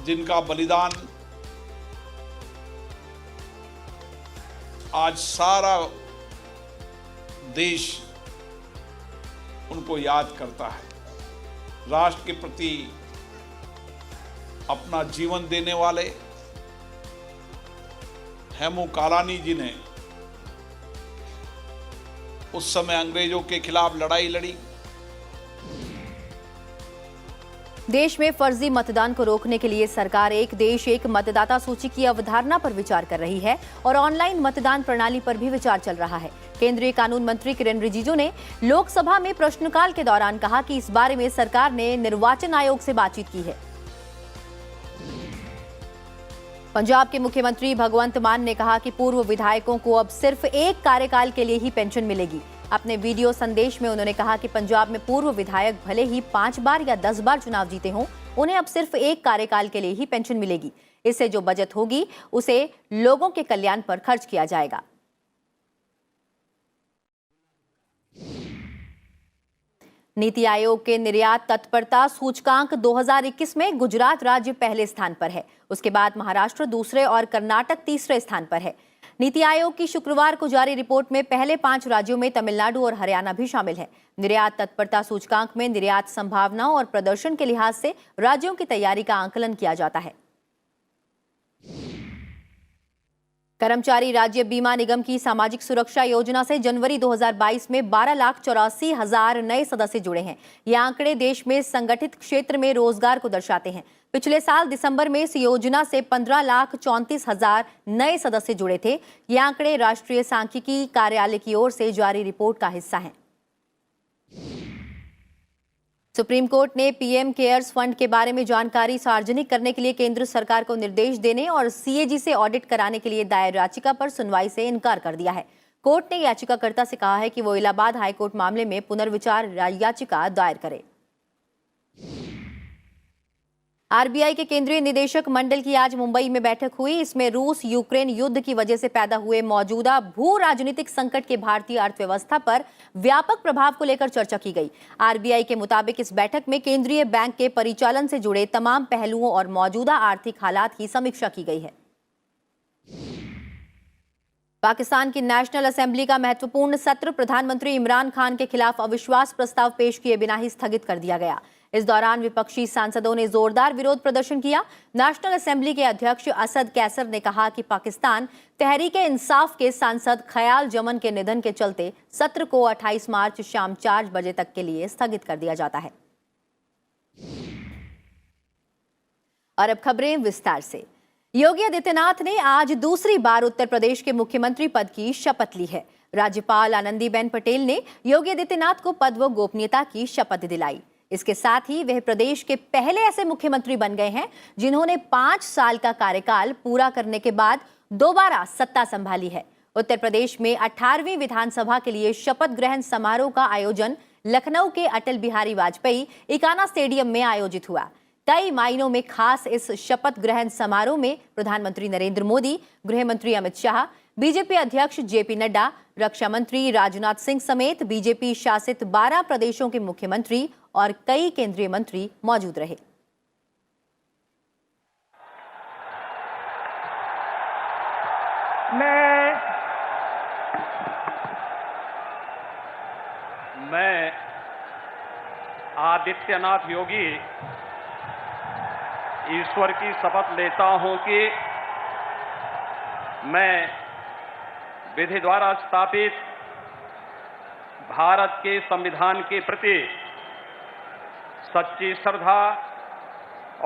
S12: जिनका बलिदान आज सारा देश उनको याद करता है। राष्ट्र के प्रति अपना जीवन देने वाले हेमू कालानी जी ने उस समय अंग्रेजों के खिलाफ लड़ाई लड़ी।
S2: देश में फर्जी मतदान को रोकने के लिए सरकार एक देश एक मतदाता सूची की अवधारणा पर विचार कर रही है और ऑनलाइन मतदान प्रणाली पर भी विचार चल रहा है। केंद्रीय कानून मंत्री किरेन रिजिजू ने लोकसभा में प्रश्नकाल के दौरान कहा कि इस बारे में सरकार ने निर्वाचन आयोग से बातचीत की है। पंजाब के मुख्यमंत्री भगवंत मान ने कहा कि पूर्व विधायकों को अब सिर्फ एक कार्यकाल के लिए ही पेंशन मिलेगी। अपने वीडियो संदेश में उन्होंने कहा कि पंजाब में पूर्व विधायक भले ही 5 बार या 10 बार चुनाव जीते हों, उन्हें अब सिर्फ एक कार्यकाल के लिए ही पेंशन मिलेगी। इससे जो बचत होगी उसे लोगों के कल्याण पर खर्च किया जाएगा। नीति आयोग के निर्यात तत्परता सूचकांक 2021 में गुजरात राज्य पहले स्थान पर है। उसके बाद महाराष्ट्र दूसरे और कर्नाटक तीसरे स्थान पर है। नीति आयोग की शुक्रवार को जारी रिपोर्ट में पहले 5 राज्यों में तमिलनाडु और हरियाणा भी शामिल है। निर्यात तत्परता सूचकांक में निर्यात संभावना और प्रदर्शन के लिहाज से राज्यों की तैयारी का आकलन किया जाता है। कर्मचारी राज्य बीमा निगम की सामाजिक सुरक्षा योजना से जनवरी 2022 में 12,84,000 नए सदस्य जुड़े हैं। ये आंकड़े देश में संगठित क्षेत्र में रोजगार को दर्शाते हैं। पिछले साल दिसंबर में इस योजना से 15,34,000 नए सदस्य जुड़े थे। ये आंकड़े राष्ट्रीय सांख्यिकी कार्यालय की ओर से जारी रिपोर्ट का हिस्सा हैं। सुप्रीम कोर्ट ने पीएम केयर्स फंड के बारे में जानकारी सार्वजनिक करने के लिए केंद्र सरकार को निर्देश देने और सीएजी से ऑडिट कराने के लिए दायर याचिका पर सुनवाई से इनकार कर दिया है। कोर्ट ने याचिकाकर्ता से कहा है कि वो इलाहाबाद हाईकोर्ट मामले में पुनर्विचार याचिका दायर करे। आरबीआई के केंद्रीय निदेशक मंडल की आज मुंबई में बैठक हुई। इसमें रूस यूक्रेन युद्ध की वजह से पैदा हुए मौजूदा भू राजनीतिक संकट के भारतीय अर्थव्यवस्था पर व्यापक प्रभाव को लेकर चर्चा की गई। आरबीआई के मुताबिक इस बैठक में केंद्रीय बैंक के परिचालन से जुड़े तमाम पहलुओं और मौजूदा आर्थिक हालात की समीक्षा की गई है। पाकिस्तान की नेशनल असेंबली का महत्वपूर्ण सत्र प्रधानमंत्री इमरान खान के खिलाफ अविश्वास प्रस्ताव पेश किए बिना ही स्थगित कर दिया गया। इस दौरान विपक्षी सांसदों ने जोरदार विरोध प्रदर्शन किया। नेशनल असेंबली के अध्यक्ष असद कैसर ने कहा कि पाकिस्तान तहरीक-ए-इंसाफ के सांसद ख्याल जमन के निधन के चलते सत्र को 28 मार्च शाम 4 बजे तक के लिए स्थगित कर दिया जाता है। और अब खबरें विस्तार से। योगी आदित्यनाथ ने आज दूसरी बार उत्तर प्रदेश के मुख्यमंत्री पद की शपथ ली है। राज्यपाल आनंदीबेन पटेल ने योगी आदित्यनाथ को पद व गोपनीयता की शपथ दिलाई। इसके साथ ही वह प्रदेश के पहले ऐसे मुख्यमंत्री बन गए हैं जिन्होंने 5 साल का कार्यकाल पूरा करने के बाद दोबारा सत्ता संभाली है। उत्तर प्रदेश में 18वीं विधानसभा के लिए शपथ ग्रहण समारोह का आयोजन लखनऊ के अटल बिहारी वाजपेयी इकाना स्टेडियम में आयोजित हुआ। कई मायनों में खास इस शपथ ग्रहण समारोह में प्रधानमंत्री नरेंद्र मोदी, गृह मंत्री अमित शाह, बीजेपी अध्यक्ष जेपी नड्डा, रक्षा मंत्री राजनाथ सिंह समेत बीजेपी शासित 12 प्रदेशों के मुख्यमंत्री और कई केंद्रीय मंत्री मौजूद रहे।
S3: मैं आदित्यनाथ योगी ईश्वर की शपथ लेता हूं कि मैं विधि द्वारा स्थापित भारत के संविधान के प्रति सच्ची श्रद्धा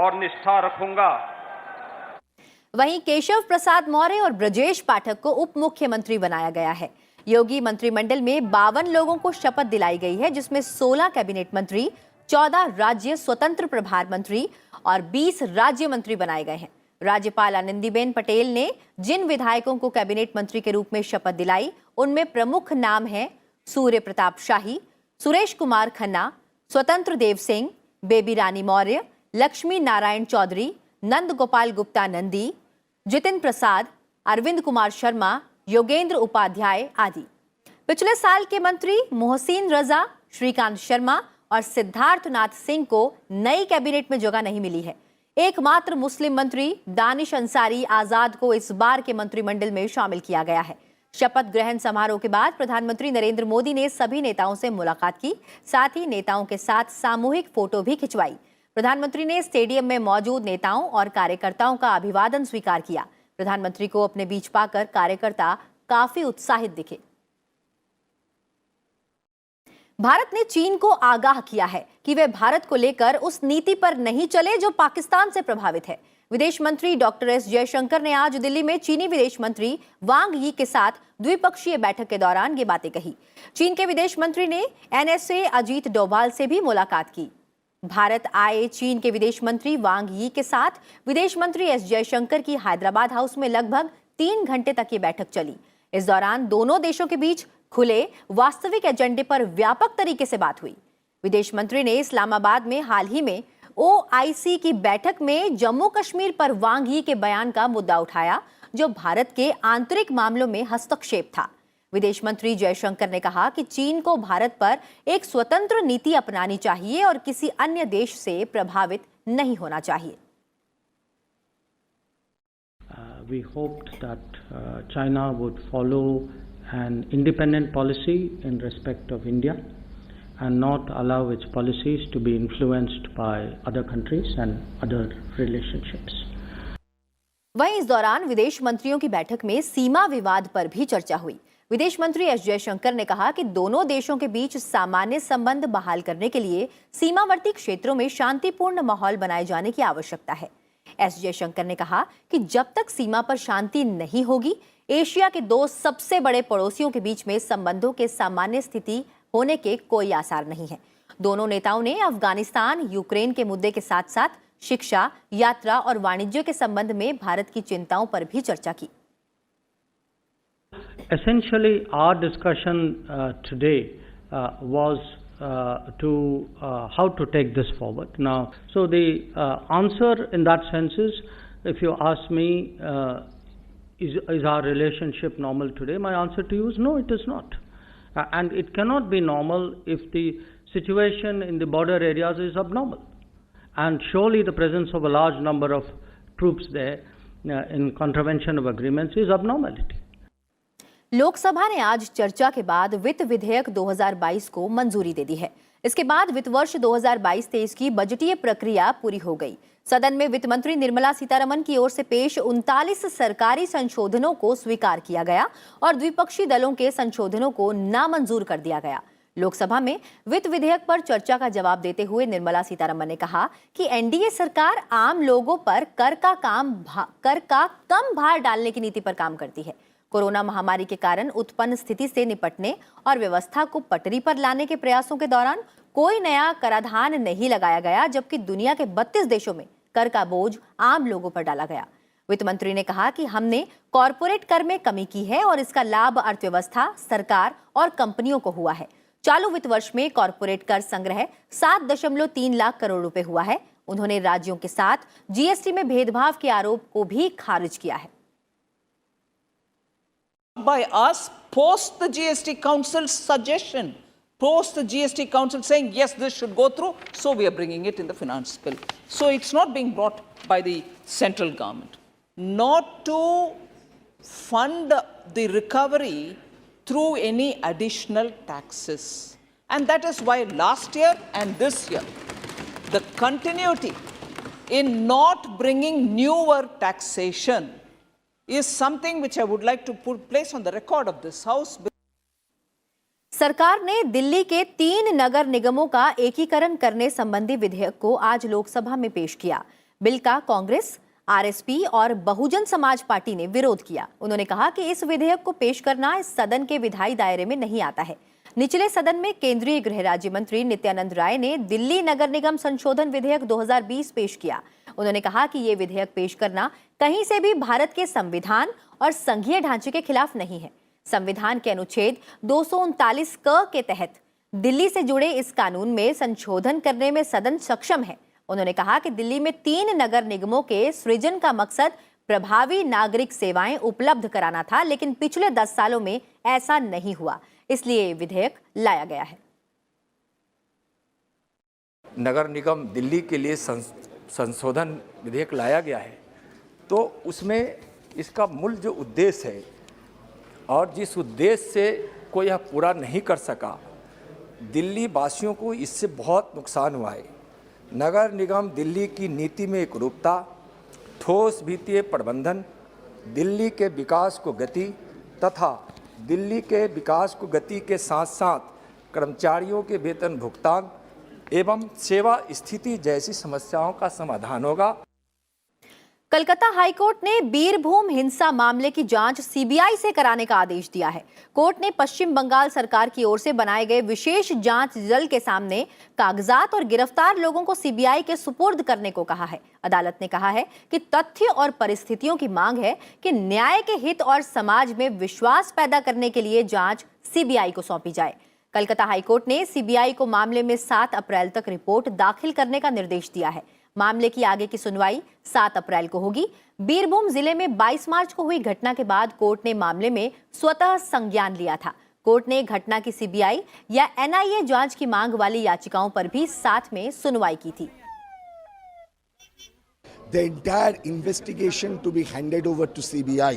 S3: और निष्ठा रखूंगा।
S2: वहीं केशव प्रसाद मौर्य और ब्रजेश पाठक को उप मुख्यमंत्री बनाया गया है। योगी मंत्रिमंडल में 52 लोगों को शपथ दिलाई गई है, जिसमें 16 कैबिनेट मंत्री, 14 राज्य स्वतंत्र प्रभार मंत्री और 20 राज्य मंत्री बनाए गए हैं। राज्यपाल आनंदीबेन पटेल ने जिन विधायकों को कैबिनेट मंत्री के रूप में शपथ दिलाई, उनमें प्रमुख नाम हैं सूर्य प्रताप शाही, सुरेश कुमार खन्ना, स्वतंत्र देव सिंह, बेबी रानी मौर्य, लक्ष्मी नारायण चौधरी, नंद गोपाल गुप्ता नंदी, जितिन प्रसाद, अरविंद कुमार शर्मा, योगेंद्र उपाध्याय आदि। पिछले साल के मंत्री मोहसिन रजा, श्रीकांत शर्मा और सिद्धार्थ नाथ सिंह को नई कैबिनेट में जगह नहीं मिली है। एकमात्र मुस्लिम मंत्री दानिश अंसारी आजाद को इस बार के मंत्रिमंडल में शामिल किया गया है। शपथ ग्रहण समारोह के बाद प्रधानमंत्री नरेंद्र मोदी ने सभी नेताओं से मुलाकात की, साथ ही नेताओं के साथ सामूहिक फोटो भी खिंचवाई। प्रधानमंत्री ने स्टेडियम में मौजूद नेताओं और कार्यकर्ताओं का अभिवादन स्वीकार किया। प्रधानमंत्री को अपने बीच पाकर कार्यकर्ता काफी उत्साहित दिखे। भारत ने चीन को आगाह किया है कि वे भारत को लेकर उस नीति पर नहीं चले जो पाकिस्तान से प्रभावित है। विदेश मंत्री डॉक्टर एस जयशंकर ने आज दिल्ली में चीनी विदेश मंत्री वांग यी के साथ द्विपक्षीय बैठक के दौरान ये बातें कही। चीन के विदेश मंत्री ने एनएसए अजीत डोभाल से भी मुलाकात की। भारत आए चीन के विदेश मंत्री वांग यी के साथ विदेश मंत्री एस जयशंकर की हैदराबाद हाउस में लगभग 3 घंटे तक ये बैठक चली। इस दौरान दोनों देशों के बीच खुले वास्तविक एजेंडे पर व्यापक तरीके से बात हुई। विदेश मंत्री ने इस्लामाबाद में हाल ही में ओआईसी की बैठक में जम्मू कश्मीर पर वांग यी के बयान का मुद्दा उठाया, जो भारत के आंतरिक मामलों में हस्तक्षेप था। विदेश मंत्री जयशंकर ने कहा कि चीन को भारत पर एक स्वतंत्र नीति अपनानी चाहिए और किसी अन्य देश से प्रभावित नहीं होना चाहिए।
S4: We hoped that China would follow an independent policy in respect of India and not allow its policies to be influenced by other countries and other relationships.
S2: वहीं इस दौरान विदेश मंत्रियों की बैठक में सीमा विवाद पर भी चर्चा हुई। विदेश मंत्री एस जयशंकर ने कहा कि दोनों देशों के बीच सामान्य संबंध बहाल करने के लिए सीमावर्ती क्षेत्रों में शांतिपूर्ण माहौल बनाए जाने की आवश्यकता है। एस जयशंकर ने कहा कि जब तक सीमा पर शांति नहीं होगी, एशिया के 2 सबसे बड़े पड़ोसियों के बीच में संबंधों के सामान्य स्थिति होने के कोई आसार नहीं है। दोनों नेताओं ने अफगानिस्तान, यूक्रेन के मुद्दे के साथ साथ शिक्षा, यात्रा और वाणिज्य के संबंध में भारत की चिंताओं पर भी चर्चा की।
S4: Essentially, our discussion today was to how to take this forward. Now, so the answer in that sense is, if you ask me, is our relationship normal today? My answer to you is no, it is not. And it cannot be normal if the situation in the border areas is abnormal. And surely the presence of a large number of troops there in contravention of agreements is abnormality.
S2: Lok Sabha ने आज चर्चा के बाद वित्त विधेयक 2022 को मंजूरी दे दी है। इसके बाद वित्त वर्ष 2022-23 की बजटीय प्रक्रिया पूरी हो गई। सदन में वित्त मंत्री निर्मला सीतारमण की ओर से पेश 39 सरकारी संशोधनों को स्वीकार किया गया और द्विपक्षीय दलों के संशोधनों को नामंजूर कर दिया गया। लोकसभा में वित्त विधेयक पर चर्चा का जवाब देते हुए निर्मला सीतारमण ने कहा कि एनडीए सरकार आम लोगों पर कर का कम भार डालने की नीति पर काम करती है। कोरोना महामारी के कारण उत्पन्न स्थिति से निपटने और व्यवस्था को पटरी पर लाने के प्रयासों के दौरान कोई नया कराधान नहीं लगाया गया, जबकि दुनिया के 32 देशों में कर का बोझ आम लोगों पर डाला गया। वित्त मंत्री ने कहा कि हमने कॉरपोरेट कर में कमी की है और इसका लाभ अर्थव्यवस्था, सरकार और कंपनियों को हुआ है। चालू वित्त वर्ष में कॉरपोरेट कर संग्रह 7.3 लाख करोड़ रुपए हुआ है। उन्होंने राज्यों के साथ जीएसटी में भेदभाव के आरोप को भी खारिज किया है।
S5: By us, post the GST Council's suggestion, post the GST Council saying yes, this should go through, so we are bringing it in the finance bill. So it's not being brought by the central government, not to fund the recovery through any additional taxes. And that is why last year and this year, the continuity in not bringing newer taxation is something which I would like to place on the record of this House.
S2: सरकार ने दिल्ली के 3 नगर निगमों का एकीकरण करने संबंधी विधेयक को आज लोकसभा में पेश किया। बिल का कांग्रेस, आरएसपी और बहुजन समाज पार्टी ने विरोध किया। उन्होंने कहा कि इस विधेयक को पेश करना इस सदन के विधायी दायरे में नहीं आता है। निचले सदन में केंद्रीय गृह राज्य मंत्री नित्यानंद राय ने दिल्ली नगर निगम संशोधन विधेयक 2020 पेश किया। उन्होंने कहा कि ये विधेयक पेश करना कहीं से भी भारत के संविधान और संघीय ढांचे के खिलाफ नहीं है। संविधान के अनुच्छेद 239 क के तहत दिल्ली से जुड़े इस कानून में संशोधन करने में सदन सक्षम है। उन्होंने कहा कि दिल्ली में 3 नगर निगमों के सृजन का मकसद प्रभावी नागरिक सेवाएं उपलब्ध कराना था, लेकिन पिछले 10 सालों में ऐसा नहीं हुआ, इसलिए विधेयक लाया गया है।
S6: नगर निगम दिल्ली के लिए संशोधन विधेयक लाया गया है, तो उसमें इसका मूल जो उद्देश्य है और जिस उद्देश्य से कोई यह पूरा नहीं कर सका, दिल्ली वासियों को इससे बहुत नुकसान हुआ है। नगर निगम दिल्ली की नीति में एकरूपता, ठोस वित्तीय प्रबंधन, दिल्ली के विकास को गति तथा दिल्ली के विकास को गति के साथ साथ कर्मचारियों के वेतन भुगतान एवं सेवा स्थिति जैसी समस्याओं का समाधान होगा।
S2: कलकत्ता हाईकोर्ट ने बीरभूम हिंसा मामले की जांच सीबीआई से कराने का आदेश दिया है। कोर्ट ने पश्चिम बंगाल सरकार की ओर से बनाए गए विशेष जांच दल के सामने कागजात और गिरफ्तार लोगों को सीबीआई के सुपुर्द करने को कहा है। अदालत ने कहा है कि तथ्य और परिस्थितियों की मांग है कि न्याय के हित और समाज में विश्वास पैदा करने के लिए जांच सीबीआई को सौंपी जाए। कलकत्ता हाईकोर्ट ने सीबीआई को मामले में 7 अप्रैल तक रिपोर्ट दाखिल करने का निर्देश दिया है। मामले की आगे की सुनवाई 7 अप्रैल को होगी। बीरभूम जिले में 22 मार्च को हुई घटना के बाद कोर्ट ने मामले में स्वतः संज्ञान लिया था। कोर्ट ने घटना की सीबीआई या एनआईए जांच की मांग वाली याचिकाओं पर भी साथ में सुनवाई की थी।
S7: The entire investigation to be handed over to CBI,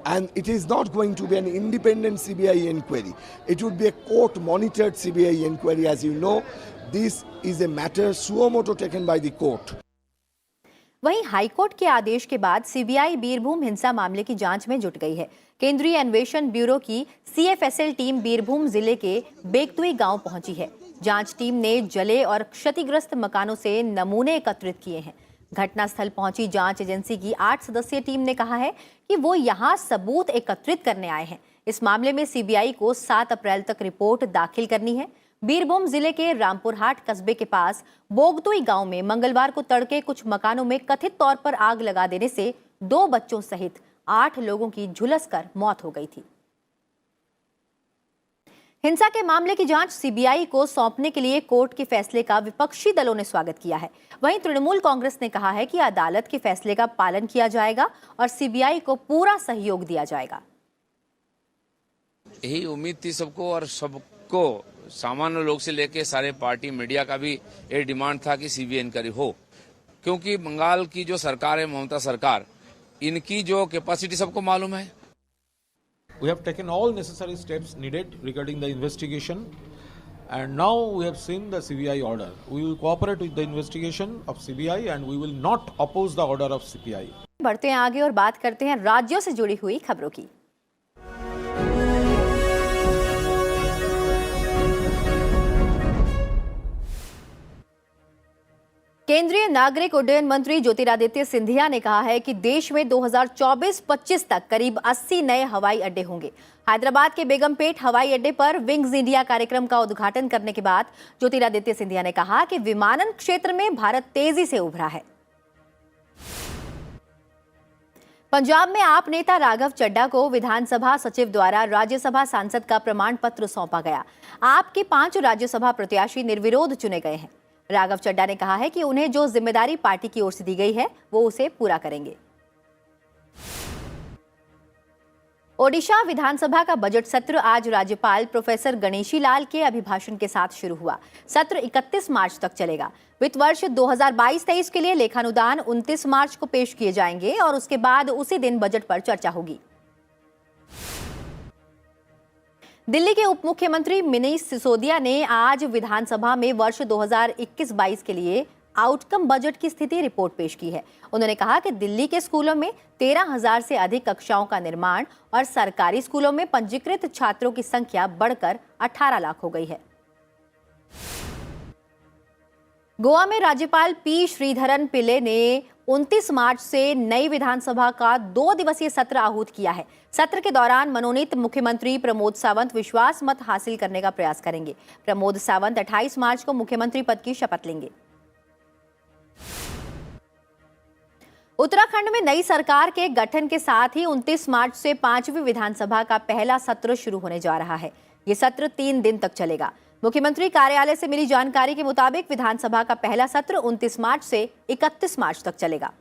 S7: and it is not going to be an independent CBI inquiry. It would be a court-monitored CBI inquiry. As you know, this is a matter suo motu taken by the court.
S2: वहीं high court के आदेश के बाद CBI Birbhum हिंसा मामले की जांच में जुट गई है। केंद्रीय अन्वेषण ब्यूरो की सीएफएसएल टीम बीरभूम जिले के बेगतुई गांव पहुंची है। जांच टीम ने जले और क्षतिग्रस्त मकानों से नमूने एकत्रित किए हैं। घटनास्थल पहुंची जांच एजेंसी की 8 सदस्यीय टीम ने कहा है कि वो यहां सबूत एकत्रित करने आए हैं। इस मामले में सीबीआई को 7 अप्रैल तक रिपोर्ट दाखिल करनी है। बीरभूम जिले के रामपुरहाट कस्बे के पास बोगतुई गांव में मंगलवार को तड़के कुछ मकानों में कथित तौर पर आग लगा देने से 2 बच्चों सहित 8 लोगों की झुलसकर मौत हो गई थी। हिंसा के मामले की जांच सीबीआई को सौंपने के लिए कोर्ट के फैसले का विपक्षी दलों ने स्वागत किया है। वहीं तृणमूल कांग्रेस ने कहा है कि अदालत के फैसले का पालन किया जाएगा और सीबीआई को पूरा सहयोग दिया जाएगा।
S24: यही उम्मीद थी सबको, और सबको सामान्य लोग से लेके सारे पार्टी मीडिया का भी ये डिमांड था कि सीबीआई इंक्वायरी हो, क्योंकि बंगाल की जो सरकार है, ममता सरकार, इनकी जो कैपेसिटी सबको मालूम है।
S8: We have taken all necessary steps needed regarding the investigation, and now we have seen the CBI order. We will cooperate with the investigation of CBI and we will not oppose the order of CBI.
S2: बढ़ते हैं आगे और बात करते हैं राज्यों से जुड़ी हुई खबरों की। केंद्रीय नागरिक उड्डयन मंत्री ज्योतिरादित्य सिंधिया ने कहा है कि देश में 2024-25 तक करीब 80 नए हवाई अड्डे होंगे। हैदराबाद के बेगमपेट हवाई अड्डे पर विंग्स इंडिया कार्यक्रम का उद्घाटन करने के बाद ज्योतिरादित्य सिंधिया ने कहा कि विमानन क्षेत्र में भारत तेजी से उभरा है। पंजाब में आप नेता राघव चड्ढा को विधानसभा सचिव द्वारा राज्यसभा सांसद का प्रमाण पत्र सौंपा गया। आपके 5 राज्यसभा प्रत्याशी निर्विरोध चुने गए हैं। राघव चड्ढा ने कहा है कि उन्हें जो जिम्मेदारी पार्टी की ओर से दी गई है वो उसे पूरा करेंगे। ओडिशा विधानसभा का बजट सत्र आज राज्यपाल प्रोफेसर गणेशी लाल के अभिभाषण के साथ शुरू हुआ। सत्र 31 मार्च तक चलेगा। वित्त वर्ष 2022-23 के लिए लेखानुदान 29 मार्च को पेश किए जाएंगे और उसके बाद उसी दिन बजट पर चर्चा होगी। दिल्ली के उप मुख्यमंत्री मनीष सिसोदिया ने आज विधानसभा में वर्ष 2021-22 के लिए आउटकम बजट की स्थिति रिपोर्ट पेश की है। उन्होंने कहा कि दिल्ली के स्कूलों में 13,000 से अधिक कक्षाओं का निर्माण और सरकारी स्कूलों में पंजीकृत छात्रों की संख्या बढ़कर 18 लाख हो गई है। गोवा में राज्यपाल पी श्रीधरन पिल्ले ने 29 मार्च से नई विधानसभा का 2 दिवसीय सत्र आहूत किया है। सत्र के दौरान मनोनीत मुख्यमंत्री प्रमोद सावंत विश्वास मत हासिल करने का प्रयास करेंगे। प्रमोद सावंत 28 मार्च को मुख्यमंत्री पद की शपथ लेंगे। उत्तराखंड में नई सरकार के गठन के साथ ही 29 मार्च से 5वीं विधानसभा का पहला सत्र शुरू होने जा रहा है। ये सत्र 3 दिन तक चलेगा। मुख्यमंत्री कार्यालय से मिली जानकारी के मुताबिक विधानसभा का पहला सत्र 29 मार्च से 31 मार्च तक चलेगा।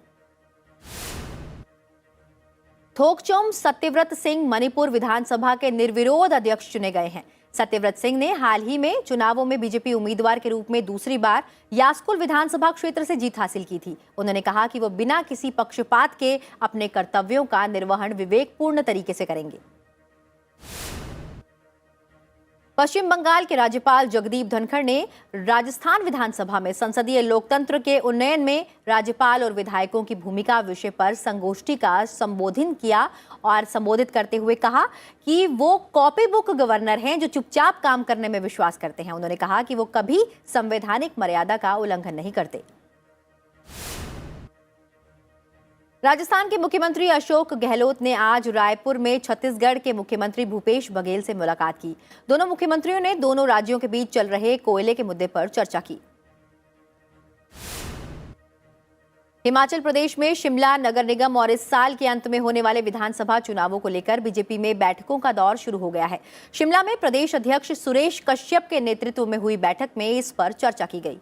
S2: थोकचोम सत्यव्रत सिंह मणिपुर विधानसभा के निर्विरोध अध्यक्ष चुने गए हैं। सत्यव्रत सिंह ने हाल ही में चुनावों में बीजेपी उम्मीदवार के रूप में दूसरी बार यास्कुल विधानसभा क्षेत्र से जीत हासिल की थी। उन्होंने कहा कि वो बिना किसी पक्षपात के अपने कर्तव्यों का निर्वहन विवेकपूर्ण तरीके से करेंगे। पश्चिम बंगाल के राज्यपाल जगदीप धनखड़ ने राजस्थान विधानसभा में संसदीय लोकतंत्र के उन्नयन में राज्यपाल और विधायकों की भूमिका विषय पर संगोष्ठी का संबोधन किया और संबोधित करते हुए कहा कि वो कॉपी बुक गवर्नर हैं जो चुपचाप काम करने में विश्वास करते हैं। उन्होंने कहा कि वो कभी संवैधानिक मर्यादा का उल्लंघन नहीं करते। राजस्थान के मुख्यमंत्री अशोक गहलोत ने आज रायपुर में छत्तीसगढ़ के मुख्यमंत्री भूपेश बघेल से मुलाकात की। दोनों मुख्यमंत्रियों ने दोनों राज्यों के बीच चल रहे कोयले के मुद्दे पर चर्चा की। हिमाचल प्रदेश में शिमला नगर निगम और इस साल के अंत में होने वाले विधानसभा चुनावों को लेकर बीजेपी में बैठकों का दौर शुरू हो गया है। शिमला में प्रदेश अध्यक्ष सुरेश कश्यप के नेतृत्व में हुई बैठक में इस पर चर्चा की गई।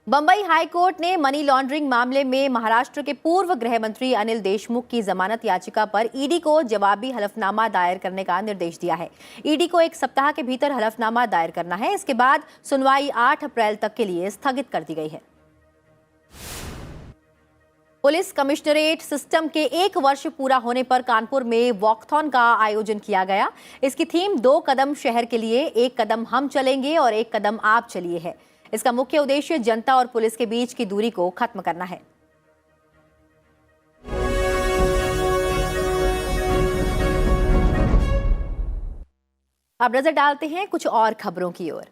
S2: बंबई हाईकोर्ट ने मनी लॉन्ड्रिंग मामले में महाराष्ट्र के पूर्व गृह मंत्री अनिल देशमुख की जमानत याचिका पर ईडी को जवाबी हलफनामा दायर करने का निर्देश दिया है। ईडी को 1 सप्ताह के भीतर हलफनामा दायर करना है। इसके बाद सुनवाई 8 अप्रैल तक के लिए स्थगित कर दी गई है। पुलिस कमिश्नरेट सिस्टम के 1 वर्ष पूरा होने पर कानपुर में वॉकथॉन का आयोजन किया गया। इसकी थीम 2 कदम शहर के लिए, 1 कदम हम चलेंगे और 1 कदम आप चलिए है। इसका मुख्य उद्देश्य जनता और पुलिस के बीच की दूरी को खत्म करना है। अब नजर डालते हैं कुछ और खबरों की ओर।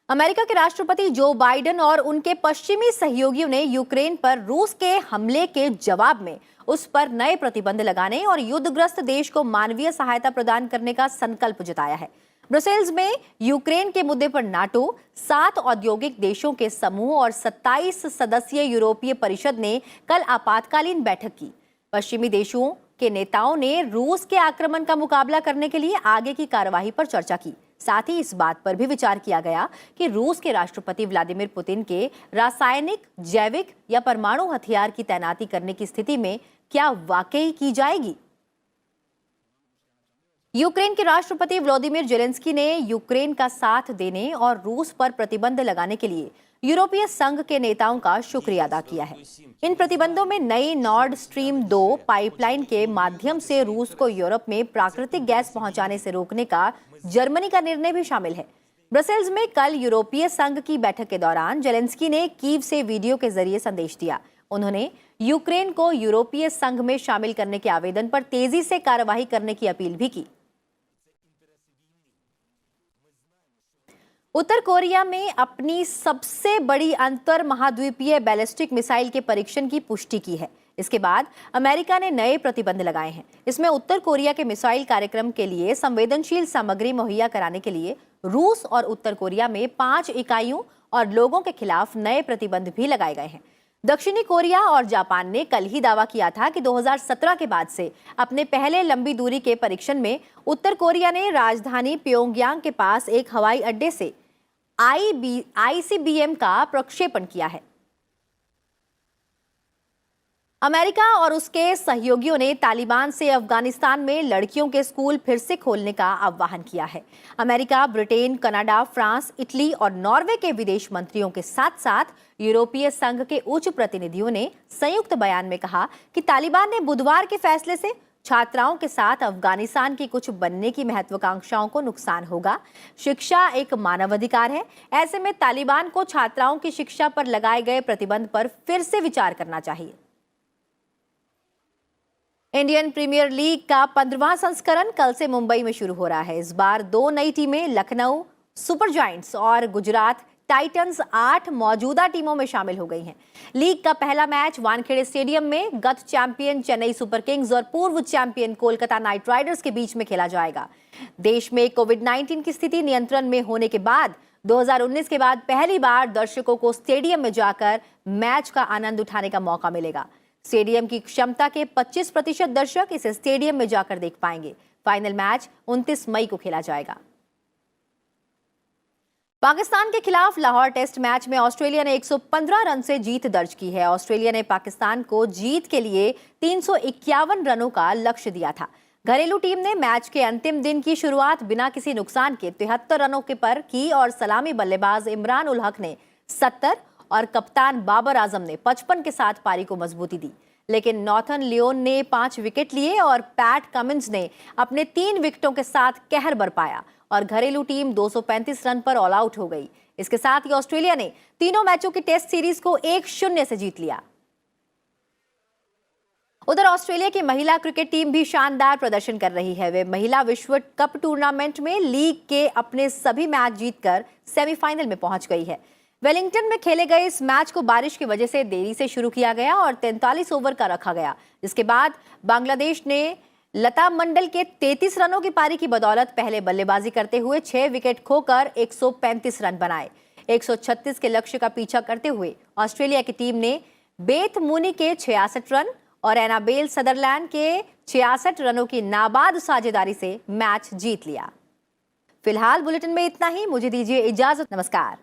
S2: अमेरिका के राष्ट्रपति जो बाइडेन और उनके पश्चिमी सहयोगियों ने यूक्रेन पर रूस के हमले के जवाब में उस पर नए प्रतिबंध लगाने और युद्धग्रस्त देश को मानवीय सहायता प्रदान करने का संकल्प जताया है। ब्रसेल्स में यूक्रेन के मुद्दे पर नाटो, 7 औद्योगिक देशों के समूह और 27 सदस्यीय यूरोपीय परिषद ने कल आपातकालीन बैठक की। पश्चिमी देशों के नेताओं ने रूस के आक्रमण का मुकाबला करने के लिए आगे की कार्यवाही पर चर्चा की। साथ ही इस बात पर भी विचार किया गया कि रूस के राष्ट्रपति व्लादिमीर पुतिन के रासायनिक, जैविक या परमाणु हथियार की तैनाती करने की स्थिति में क्या वाकई की जाएगी। यूक्रेन के राष्ट्रपति व्लादिमीर जेलेंस्की ने यूक्रेन का साथ देने और रूस पर प्रतिबंध लगाने के लिए यूरोपीय संघ के नेताओं का शुक्रिया अदा किया है। इन प्रतिबंधों में नई नॉर्ड स्ट्रीम 2 पाइपलाइन के माध्यम से रूस को यूरोप में प्राकृतिक गैस पहुंचाने से रोकने का जर्मनी का निर्णय भी शामिल है। ब्रसेल्स में कल यूरोपीय संघ की बैठक के दौरान जेलेंस्की ने कीव से वीडियो के जरिए संदेश दिया। उन्होंने यूक्रेन को यूरोपीय संघ में शामिल करने के आवेदन पर तेजी से कार्रवाई करने की अपील भी की। उत्तर कोरिया में अपनी सबसे बड़ी अंतर महाद्वीपीय बैलिस्टिक मिसाइल के परीक्षण की पुष्टि की है। इसके बाद अमेरिका ने नए प्रतिबंध लगाए हैं। इसमें उत्तर कोरिया के मिसाइल कार्यक्रम के लिए संवेदनशील सामग्री मुहैया कराने के लिए रूस और उत्तर कोरिया में 5 इकाइयों और लोगों के खिलाफ नए प्रतिबंध भी लगाए गए हैं। दक्षिणी कोरिया और जापान ने कल ही दावा किया था कि 2017 के बाद से अपने पहले लंबी दूरी के परीक्षण में उत्तर कोरिया ने राजधानी प्योंगयांग के पास एक हवाई अड्डे से ICBM का प्रक्षेपण किया है। अमेरिका और उसके सहयोगियों ने तालिबान से अफगानिस्तान में लड़कियों के स्कूल फिर से खोलने का आह्वान किया है। America, Britain, Canada, France, Italy और नॉर्वे के विदेश मंत्रियों के साथ साथ यूरोपीय संघ के उच्च प्रतिनिधियों ने संयुक्त बयान में कहा कि तालिबान ने बुधवार के फैसले से छात्राओं के साथ अफगानिस्तान की कुछ बनने की महत्वाकांक्षाओं को नुकसान होगा। शिक्षा एक मानवाधिकार है। ऐसे में तालिबान को छात्राओं की शिक्षा पर लगाए गए प्रतिबंध पर फिर से विचार करना चाहिए। इंडियन प्रीमियर लीग का 15वां संस्करण कल से मुंबई में शुरू हो रहा है। इस बार 2 नई टीमें लखनऊ सुपर जायंट्स और गुजरात टाइटंस 8 मौजूदा टीमों में शामिल हो गई हैं। लीग का पहला मैच वानखेड़े स्टेडियम में गत चैंपियन चेन्नई सुपर किंग्स और पूर्व चैंपियन कोलकाता नाइट राइडर्स के बीच में खेला जाएगा। देश में कोविड-19 की स्थिति नियंत्रण में होने के बाद 2019 के बाद पहली बार दर्शकों को स्टेडियम में जाकर मैच का आनंद उठाने का मौका मिलेगा। स्टेडियम की क्षमता के 25% दर्शक इस स्टेडियम में जाकर देख पाएंगे। फाइनल मैच 29 मई को खेला जाएगा। पाकिस्तान के खिलाफ लाहौर टेस्ट मैच में ऑस्ट्रेलिया ने 115 रन से जीत दर्ज की है। ऑस्ट्रेलिया ने पाकिस्तान को जीत के लिए 351 रनों का लक्ष्य दिया था। घरेलू टीम ने मैच के अंतिम दिन की शुरुआत बिना किसी नुकसान के 73 रनों के पर की और सलामी बल्लेबाज इमरान उल हक ने 70 और कप्तान बाबर आजम ने 55 के साथ पारी को मजबूती दी। लेकिन नॉर्थन लियोन ने 5 विकेट लिए और पैट कमिंस ने अपने 3 विकेटों के साथ कहर बरपाया और घरेलू टीम 235 रन पर ऑल आउट हो गई। इसके साथ ही ऑस्ट्रेलिया ने तीनों मैचों की टेस्ट सीरीज को 1-0 से जीत लिया। उधर ऑस्ट्रेलिया की महिला क्रिकेट टीम भी शानदार प्रदर्शन कर रही है। वे महिला विश्व कप टूर्नामेंट में लीग के अपने सभी मैच जीतकर सेमीफाइनल में पहुंच गई है। वेलिंगटन में खेले गए इस मैच को बारिश की वजह से देरी से शुरू किया गया और 43 ओवर का रखा गया। जिसके बाद बांग्लादेश ने लता मंडल के 33 रनों की पारी की बदौलत पहले बल्लेबाजी करते हुए 6 विकेट खोकर 135 रन बनाए। 136 के लक्ष्य का पीछा करते हुए ऑस्ट्रेलिया की टीम ने बेथ मूनी के 66 रन और एनाबेल सदरलैंड के 66 रनों की नाबाद साझेदारी से मैच जीत लिया। फिलहाल बुलेटिन में इतना ही। मुझे दीजिए इजाजत। नमस्कार।